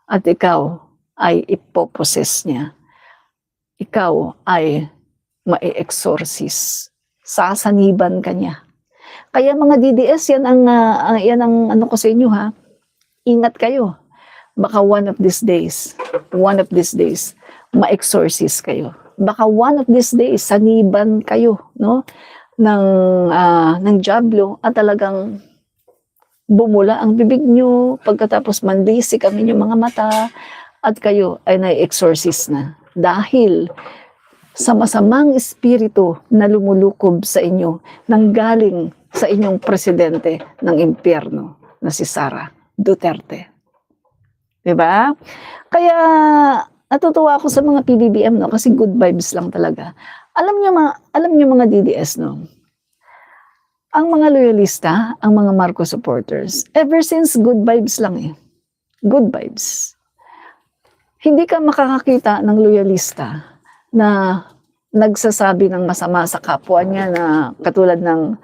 At ikaw ay ipoposes niya. Ikaw ay ma-exorcist. Sasaniban ka niya. Kaya mga DDS, yan ang ano ko sa inyo Ingat kayo. Baka one of these days, ma-exorcist kayo. Baka one of these days, saniban kayo, no? ng dyablo at talagang bumula ang bibig nyo, pagkatapos mandisik ang inyong mga mata, at kayo ay na-exorcist na. Dahil sa masamang espiritu na lumulukob sa inyo, nanggaling sa inyong presidente ng impyerno na si Sara Duterte. Diba? Kaya natutuwa ako sa mga PBBM, no? Kasi good vibes lang talaga. Alam niyo mga DDS, no? Ang mga loyalista, ang mga Marcos supporters, ever since good vibes lang Good vibes. Hindi ka makakakita ng loyalista na nagsasabi ng masama sa kapwa niya na katulad ng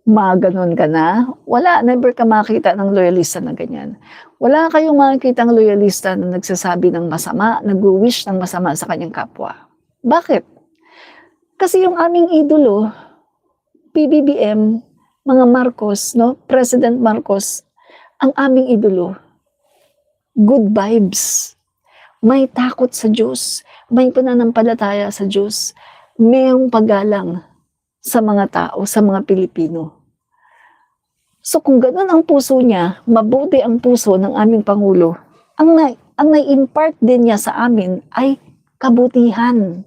maganon ka na. Wala, never ka makakita ng loyalista na ganyan. Wala kayong makikita ng loyalista na nagsasabi ng masama, nag-wish ng masama sa kanyang kapwa. Bakit? Kasi yung aming idolo, PBBM, mga Marcos, no? President Marcos, ang aming idolo, good vibes. May takot sa Diyos, may pananampalataya sa Diyos, mayroong paggalang sa mga tao, sa mga Pilipino. So kung ganun ang puso niya, mabuti ang puso ng aming Pangulo, ang na-impart din niya sa amin ay kabutihan.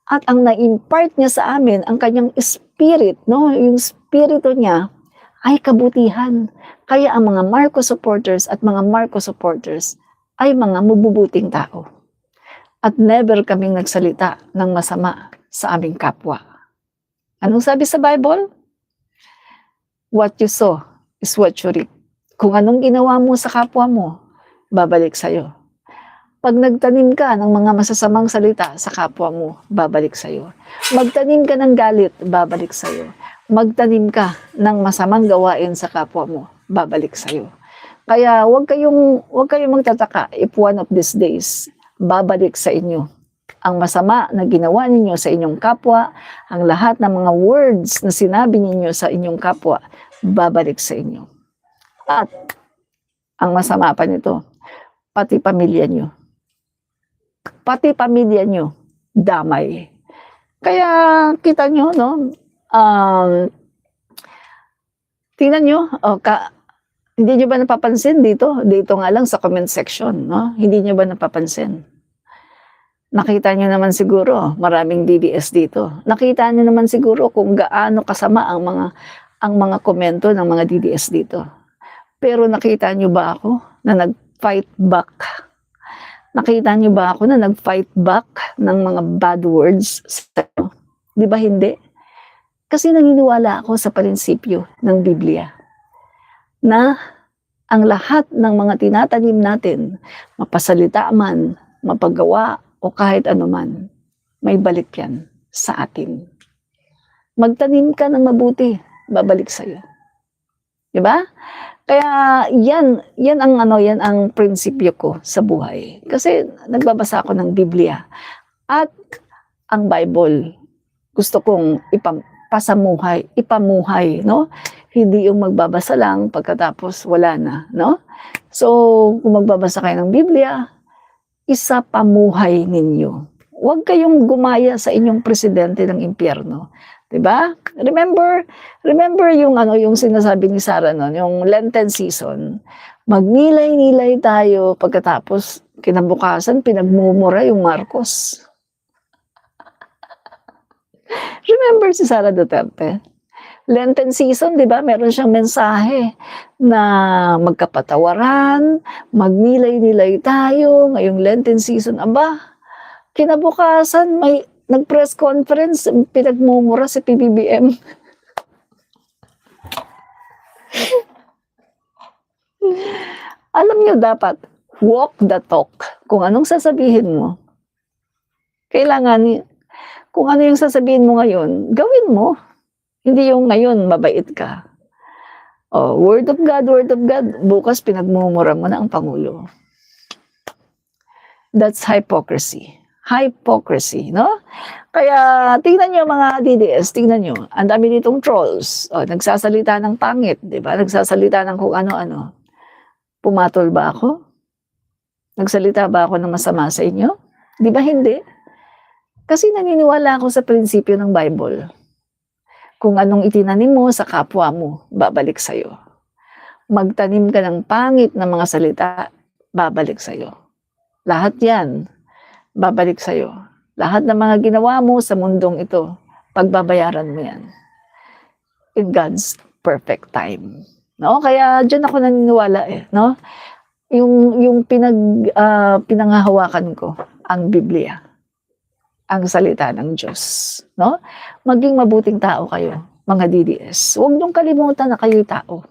At ang na-impart niya sa amin, ang kanyang spirit, no? Yung spirito niya ay kabutihan. Kaya ang mga Marcos supporters at mga Marcos supporters ay mga mabubuting tao. At never kaming nagsalita ng masama sa aming kapwa. Anong sabi sa Bible? What you sow is what you reap. Kung anong ginawa mo sa kapwa mo, babalik sa'yo. Pag nagtanim ka ng mga masasamang salita sa kapwa mo, babalik sa'yo. Magtanim ka ng galit, babalik sa'yo. Magtanim ka ng masamang gawain sa kapwa mo, babalik sa'yo. Kaya huwag kayong magtataka if one of these days, babalik sa inyo ang masama na ginawa ninyo sa inyong kapwa, ang lahat ng mga words na sinabi ninyo sa inyong kapwa, babalik sa inyo. At ang masama pa nito, pati pamilya nyo. Pati pamilya nyo, damay. Kaya kita nyo, no? Tingnan nyo, hindi nyo ba napapansin dito? Dito nga lang sa comment section, no? Hindi nyo ba napapansin? Nakita nyo naman siguro, maraming DDS dito. Nakita nyo naman siguro kung gaano kasama ang mga komento ng mga DDS dito. Pero nakita nyo ba ako na nag-fight back? Nakita nyo ba ako na nag-fight back ng mga bad words sa inyo? Di ba hindi? Kasi naniniwala ako sa prinsipyo ng Biblia na ang lahat ng mga tinatanim natin, mapasalita man, mapagawa, o kahit anuman, may balik yan sa atin. Magtanim ka ng mabuti, babalik sa'yo. Diba? Kaya yan ang prinsipyo ko sa buhay. Kasi nagbabasa ako ng Biblia. At ang Bible, gusto kong ipamuhay, no? Hindi yung magbabasa lang pagkatapos wala na, no? So, kung magbabasa kayo ng Biblia, isa pamuhay ninyo. Huwag kayong gumaya sa inyong presidente ng impyerno. 'Di ba? Remember yung sinasabi ni Sarah noon, yung Lenten season. Magnilay-nilay tayo pagkatapos kinabukasan pinagmumura yung Marcos. Remember si Sara Duterte? Lenten season, di ba? Meron siyang mensahe na magkapatawaran, magnilay-nilay tayo, ngayong Lenten season. Aba, kinabukasan may nag-press conference, pinagmumura si PBBM. Alam niyo dapat, walk the talk. Kung anong sasabihin mo, kailangan, kung ano yung sasabihin mo ngayon, gawin mo. Hindi yung ngayon, mabait ka. Oh, word of God, bukas pinagmumura mo na ang Pangulo. That's hypocrisy. Hypocrisy, no? Kaya, tingnan nyo mga DDS, tingnan nyo. Ang dami nitong trolls. Oh, nagsasalita ng pangit, di ba? Nagsasalita ng kung ano-ano. Pumatol ba ako? Nagsalita ba ako ng masama sa inyo? Di ba hindi? Kasi naniniwala ako sa prinsipyo ng Bible. Kung anong itinanim mo sa kapwa mo, babalik sa'yo. Magtanim ka ng pangit na mga salita, babalik sa'yo. Lahat yan, babalik sa'yo. Lahat ng mga ginawa mo sa mundong ito, pagbabayaran mo yan. In God's perfect time. No? Kaya dyan ako naniniwala no? Yung pinanghahawakan ko, ang Biblia. Ang salita ng Diyos. No? Maging mabuting tao kayo, mga DDS. Huwag niyong kalimutan na kayo'y tao.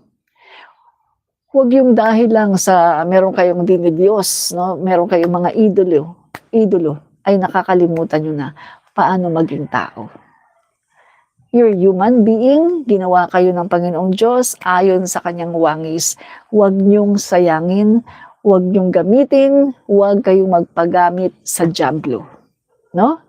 Huwag yung dahil lang sa meron kayong dinidiyos, no? Meron kayong mga idolo, ay nakakalimutan nyo na paano maging tao. You're human being, ginawa kayo ng Panginoong Diyos ayon sa kanyang wangis. Huwag niyong sayangin, huwag niyong gamitin, huwag kayong magpagamit sa jamblo. No?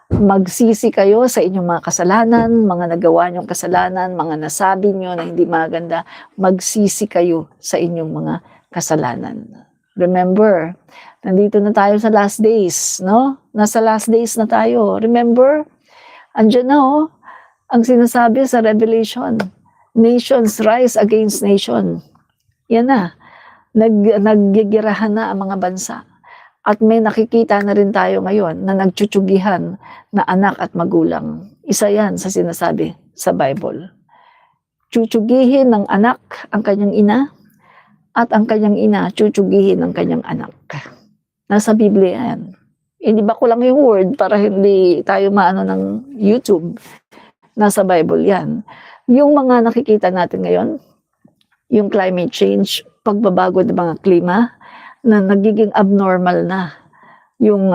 Magsisi kayo sa inyong mga kasalanan, mga nagawa niyong kasalanan, mga nasabi niyo na hindi maganda, magsisi kayo sa inyong mga kasalanan. Remember, nandito na tayo sa last days, no? Nasa last days na tayo. Remember, andyan na ang sinasabi sa Revelation, nations rise against nation. Yan na, naggigirahan na ang mga bansa. At may nakikita na rin tayo ngayon na nagtsutyugihan na anak at magulang. Isa yan sa sinasabi sa Bible. Tsutyugihin ng anak ang kanyang ina at ang kanyang ina tsutyugihin ng kanyang anak. Nasa Biblia yan. Hindi ba ko lang yung word para hindi tayo maano ng YouTube. Nasa Bible yan. Yung mga nakikita natin ngayon, yung climate change, pagbabago ng mga klima, na nagiging abnormal na yung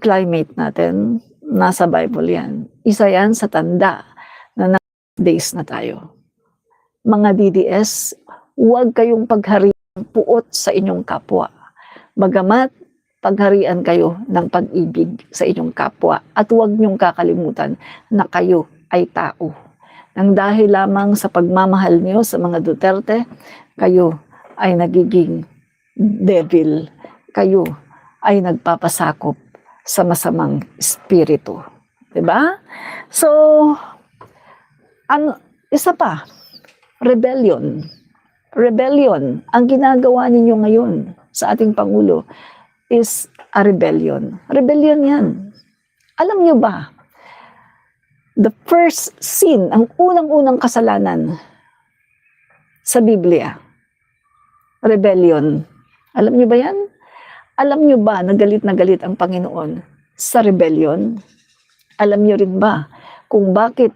climate natin, nasa Bible yan. Isa yan sa tanda na days na tayo. Mga DDS, huwag kayong pagharian puot sa inyong kapwa. Bagamat pagharian kayo ng pag-ibig sa inyong kapwa at huwag niyong kakalimutan na kayo ay tao. Nang dahil lamang sa pagmamahal niyo sa mga Duterte, kayo ay nagiging devil. Kayo ay nagpapasakop sa masamang espiritu. Diba? So, isa pa, rebellion. Rebellion. Ang ginagawa ninyo ngayon sa ating Pangulo is a rebellion. Rebellion yan. Alam nyo ba, the first sin, ang unang-unang kasalanan sa Biblia, rebellion. Alam nyo ba yan? Alam nyo ba na galit ang Panginoon sa rebellion? Alam nyo rin ba kung bakit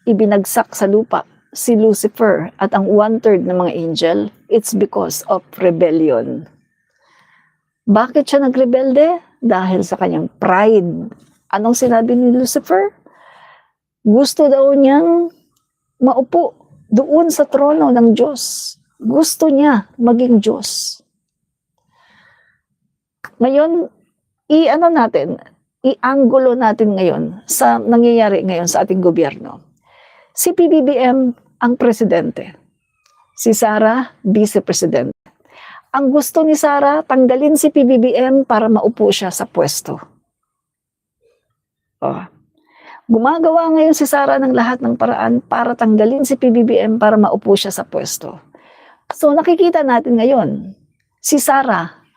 ibinagsak sa lupa si Lucifer at ang 1/3 ng mga angel? It's because of rebellion. Bakit siya nagrebelde? Dahil sa kanyang pride. Anong sinabi ni Lucifer? Gusto daw niyang maupo doon sa trono ng Diyos. Gusto niya maging Diyos. Ngayon, i-anggulo natin ngayon sa nangyayari ngayon sa ating gobyerno. Si PBBM ang presidente. Si Sara, vice-president. Ang gusto ni Sara, tanggalin si PBBM para maupo siya sa pwesto. Gumagawa ngayon si Sara ng lahat ng paraan para tanggalin si PBBM para maupo siya sa pwesto. So nakikita natin ngayon, si Sara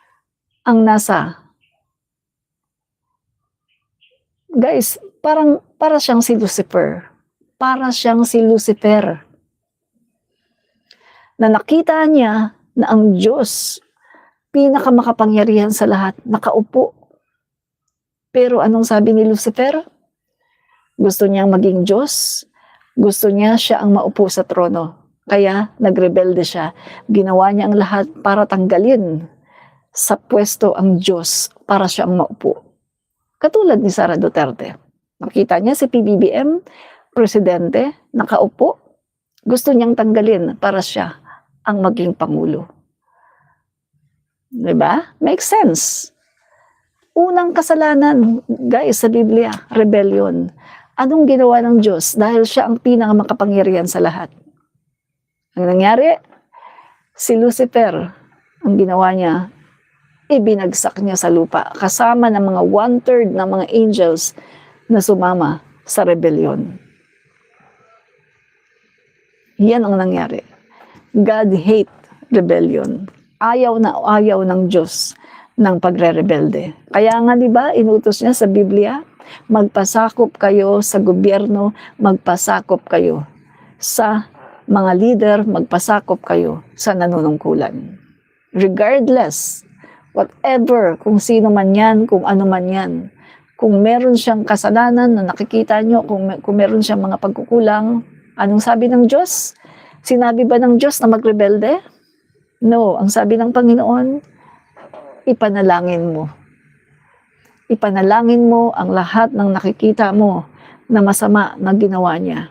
ang nasa. Guys, para siyang si Lucifer. Para siyang si Lucifer. Na nakita niya na ang Diyos, pinakamakapangyarihan sa lahat, nakaupo. Pero anong sabi ni Lucifer? Gusto niyang maging Diyos. Gusto niya siya ang maupo sa trono. Kaya nagrebelde siya. Ginawa niya ang lahat para tanggalin sa pwesto ang Diyos para siya ang maupo. Katulad ni Sara Duterte. Nakita niya si PBBM, presidente, nakaupo. Gusto niyang tanggalin para siya ang maging Pangulo. Diba? Makes sense. Unang kasalanan, guys, sa Biblia, rebellion. Anong ginawa ng Diyos? Dahil siya ang pinakamakapangyarihan sa lahat. Ang nangyari, si Lucifer, ang ginawa niya, ibinagsak niya sa lupa, kasama ng mga 1/3 ng mga angels na sumama sa rebellion. Yan ang nangyari. God hate rebellion. Ayaw na ayaw ng Diyos ng pagre-rebelde. Kaya nga 'di ba, inutos niya sa Biblia, magpasakop kayo sa gobyerno, magpasakop kayo sa mga leader, magpasakop kayo sa nanunungkulan. Regardless, whatever, kung sino man yan, kung ano man yan, kung meron siyang kasalanan na nakikita nyo, kung meron siyang mga pagkukulang, anong sabi ng Diyos? Sinabi ba ng Diyos na magrebelde? No, ang sabi ng Panginoon, ipanalangin mo. Ipanalangin mo ang lahat ng nakikita mo na masama na ginawa niya.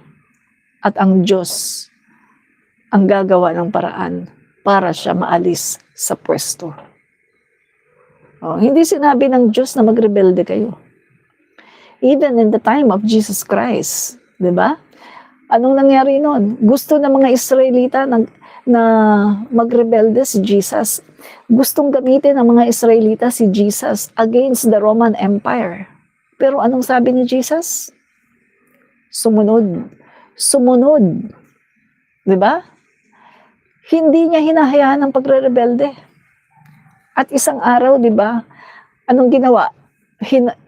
At ang Diyos ang gagawa ng paraan para siya maalis sa pwesto. Hindi sinabi ng Diyos na magrebelde kayo. Even in the time of Jesus Christ, di ba? Anong nangyari noon? Gusto ng mga Israelita na magrebelde si Jesus. Gustong gamitin ng mga Israelita si Jesus against the Roman Empire. Pero anong sabi ni Jesus? Sumunod. Sumunod. Di ba? Hindi niya hinahayaan ang pagre-rebelde. At isang araw, di ba, anong ginawa?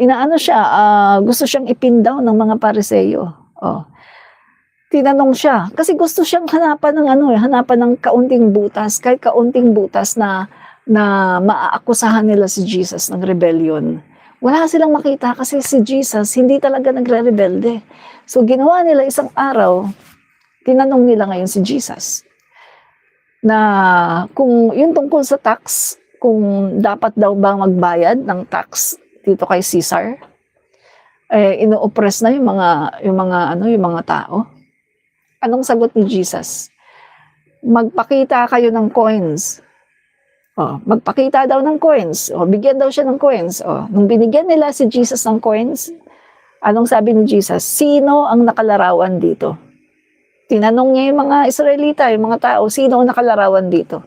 Inaano siya, gusto siyang ipin down ng mga Pariseyo. Tinanong siya, kasi gusto siyang hanapan ng kaunting butas, kahit kaunting butas na maaakusahan nila si Jesus ng rebellion. Wala silang makita kasi si Jesus hindi talaga nagre-rebelde. So ginawa nila isang araw, tinanong nila ngayon si Jesus na kung yung tungkol sa tax, kung dapat daw ba magbayad ng tax dito kay Caesar. Ino-oppress na yung mga tao. Anong sagot ni Jesus? Magpakita kayo ng coins. Magpakita daw ng coins. Bigyan daw siya ng coins. Nung binigyan nila si Jesus ng coins, anong sabi ni Jesus? Sino ang nakalarawan dito? Tinanong niya yung mga Israelita, yung mga tao, sino ang nakalarawan dito?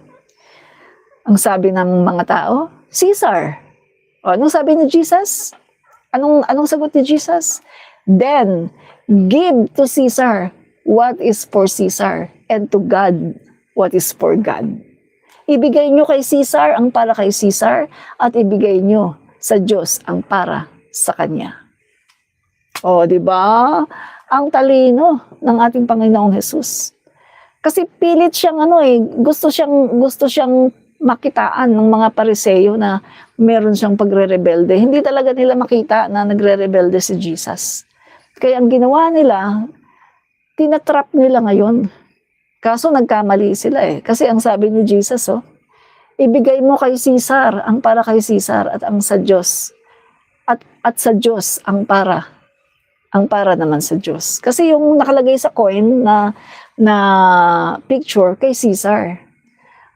Ang sabi ng mga tao, Caesar. Anong sabi ni Jesus? Anong sagot ni Jesus? Then, give to Caesar what is for Caesar, and to God what is for God. Ibigay nyo kay Caesar ang para kay Caesar, at ibigay nyo sa Diyos ang para sa Kanya. Di ba? Ang talino ng ating Panginoong Hesus. Kasi pilit siyang gusto siyang makitaan ng mga Pariseo na meron siyang pagre-rebelde. Hindi talaga nila makita na nagre-rebelde si Jesus. Kaya ang ginawa nila, tinatrap nila ngayon. Kaso nagkamali sila Kasi ang sabi ni Jesus, ibigay mo kay Caesar ang para kay Caesar, at ang sa Diyos. At sa Diyos ang para naman sa Diyos. Kasi yung nakalagay sa coin na picture kay Caesar.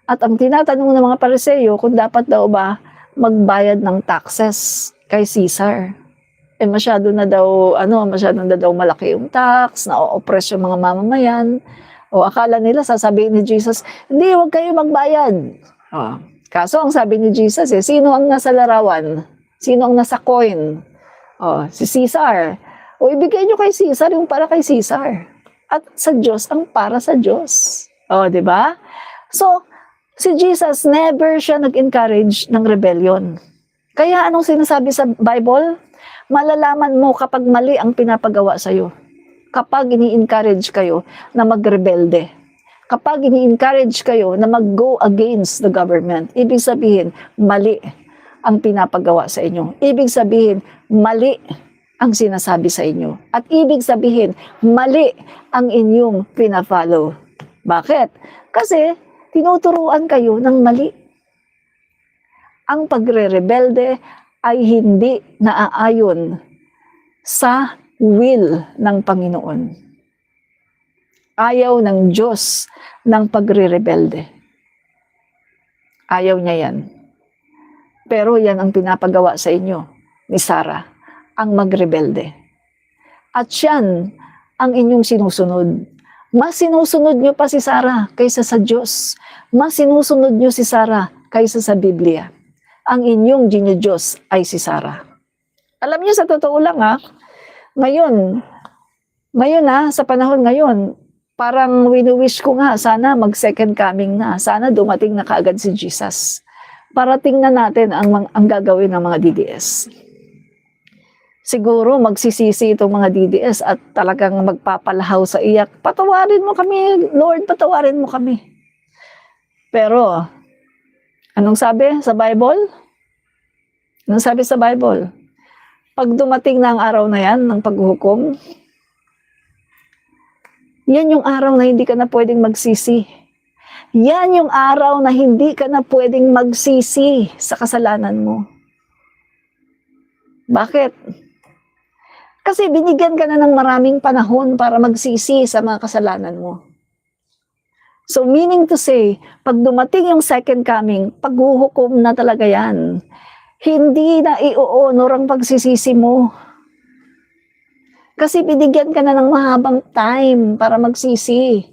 At ang tinatanong ng mga Pariseo kung dapat daw ba magbayad ng taxes kay Caesar. Masyado na daw malaki yung tax, na-oppress yung mga mamamayan. Akala nila sasabihin ni Jesus, hindi, huwag kayo magbayad. Kaso ang sabi ni Jesus, sino ang nasa larawan? Sino ang nasa coin? Si Caesar. Ibigay nyo kay Caesar yung para kay Caesar. At sa Diyos ang para sa Diyos. Di ba? So, si Jesus never siya nag-encourage ng rebellion. Kaya anong sinasabi sa Bible? Malalaman mo kapag mali ang pinapagawa sa'yo. Kapag ini-encourage kayo na magrebelde. Kapag ini-encourage kayo na mag-go against the government. Ibig sabihin, mali ang pinapagawa sa inyo. Ibig sabihin, mali ang sinasabi sa inyo. At ibig sabihin, mali ang inyong pina-follow. Bakit? Kasi tinuturuan kayo ng mali. Ang pagre-rebelde ay hindi naaayon sa will ng Panginoon. Ayaw ng Diyos ng pagre-rebelde. Ayaw niya yan. Pero yan ang pinapagawa sa inyo ni Sarah, ang magrebelde. At yan ang inyong sinusunod. Mas sinusunod nyo pa si Sarah kaysa sa Diyos. Mas sinusunod nyo si Sarah kaysa sa Biblia. Ang inyong Diyos ay si Sarah. Alam niyo, sa totoo lang ngayon sa panahon ngayon, parang wini-wish ko nga, sana mag-second coming na. Sana dumating na kaagad si Jesus. Para tingnan natin ang gagawin ng mga DDS. Siguro magsisisi itong mga DDS at talagang magpapalahaw sa iyak. Patawarin mo kami, Lord, patawarin mo kami. Pero, anong sabi sa Bible? Anong sabi sa Bible? Pag dumating na ang araw na yan, ng paghuhukom, yan yung araw na hindi ka na pwedeng magsisi. Yan yung araw na hindi ka na pwedeng magsisi sa kasalanan mo. Bakit? Kasi binigyan ka na ng maraming panahon para magsisi sa mga kasalanan mo. So meaning to say, pag dumating yung second coming, paghuhukom na talaga yan. Hindi na i-honor ang pagsisisi mo. Kasi binigyan ka na ng mahabang time para magsisi.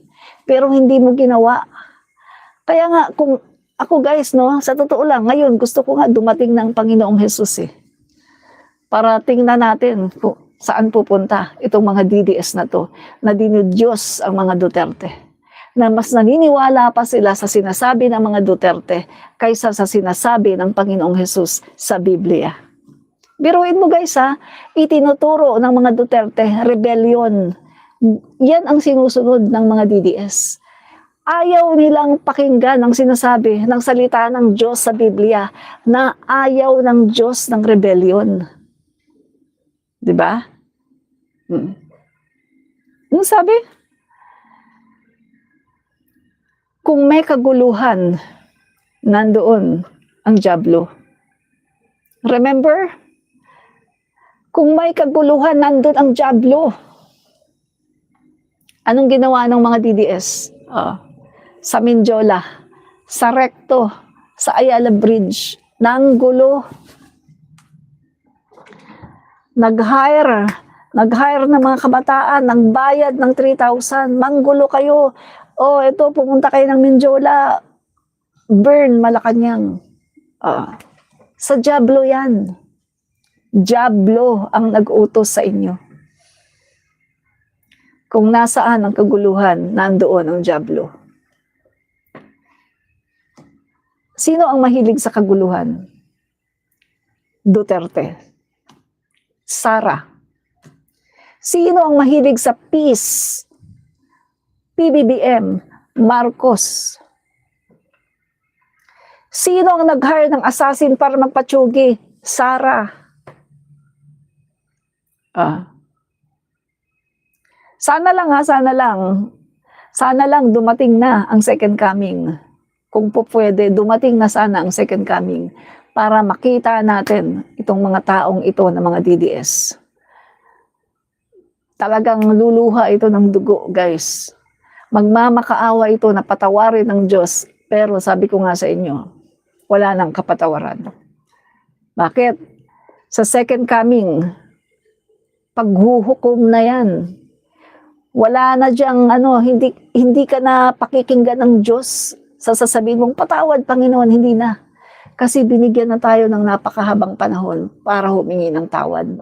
Pero hindi mo ginawa. Kaya nga, kung ako guys, sa totoo lang, ngayon gusto ko nga dumating ng Panginoong Hesus para tingnan natin kung saan pupunta itong mga DDS na to, na dinudiyos ang mga Duterte. Na mas naniniwala pa sila sa sinasabi ng mga Duterte kaysa sa sinasabi ng Panginoong Hesus sa Biblia. Biruin mo guys itinuturo ng mga Duterte, rebellion. Yan ang sinusunod ng mga DDS. Ayaw nilang pakinggan ang sinasabi ng salita ng Diyos sa Biblia na ayaw ng Diyos ng rebellion. Diba? Ano sabi? Kung may kaguluhan nandoon ang dyablo. Remember? Kung may kaguluhan, nandun ang dyablo. Anong ginawa ng mga DDS? Sa Mindiola, sa Recto, sa Ayala Bridge, nang gulo. Nag-hire ng mga kabataan, ng bayad ng 3,000, manggulo kayo. Ito, pumunta kayo ng Mindiola, burn Malacanang. Sa dyablo yan. Dyablo ang nag-utos sa inyo. Kung nasaan ang kaguluhan, nandoon ang dyablo. Sino ang mahilig sa kaguluhan? Duterte. Sara. Sino ang mahilig sa peace? PBBM. Marcos. Sino ang nag-hire ng assassin para magpatsugi? Sara. Sana lang dumating na ang second coming. Kung po pwede, dumating na sana ang second coming para makita natin itong mga taong ito na mga DDS. Talagang luluha ito ng dugo, guys. Magmamakaawa ito na patawarin ng Diyos. Pero sabi ko nga sa inyo, wala nang kapatawaran. Bakit? Sa second coming, paghuhukom na yan. Wala na diyang, hindi ka na pakikinggan ng Diyos. Sasabihin mong, patawad, Panginoon, hindi na. Kasi binigyan na tayo ng napakahabang panahon para humingi ng tawad.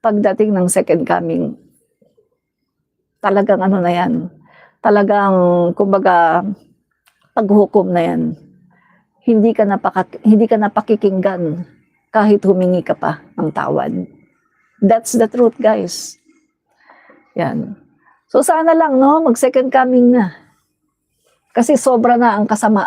Pagdating ng second coming, talagang na yan. Talagang, kumbaga, paghukom na yan. Hindi ka na pakikinggan kahit humingi ka pa ng tawad. That's the truth, guys. Yan. So sana lang, mag second coming na. Kasi sobra na ang kasamaan.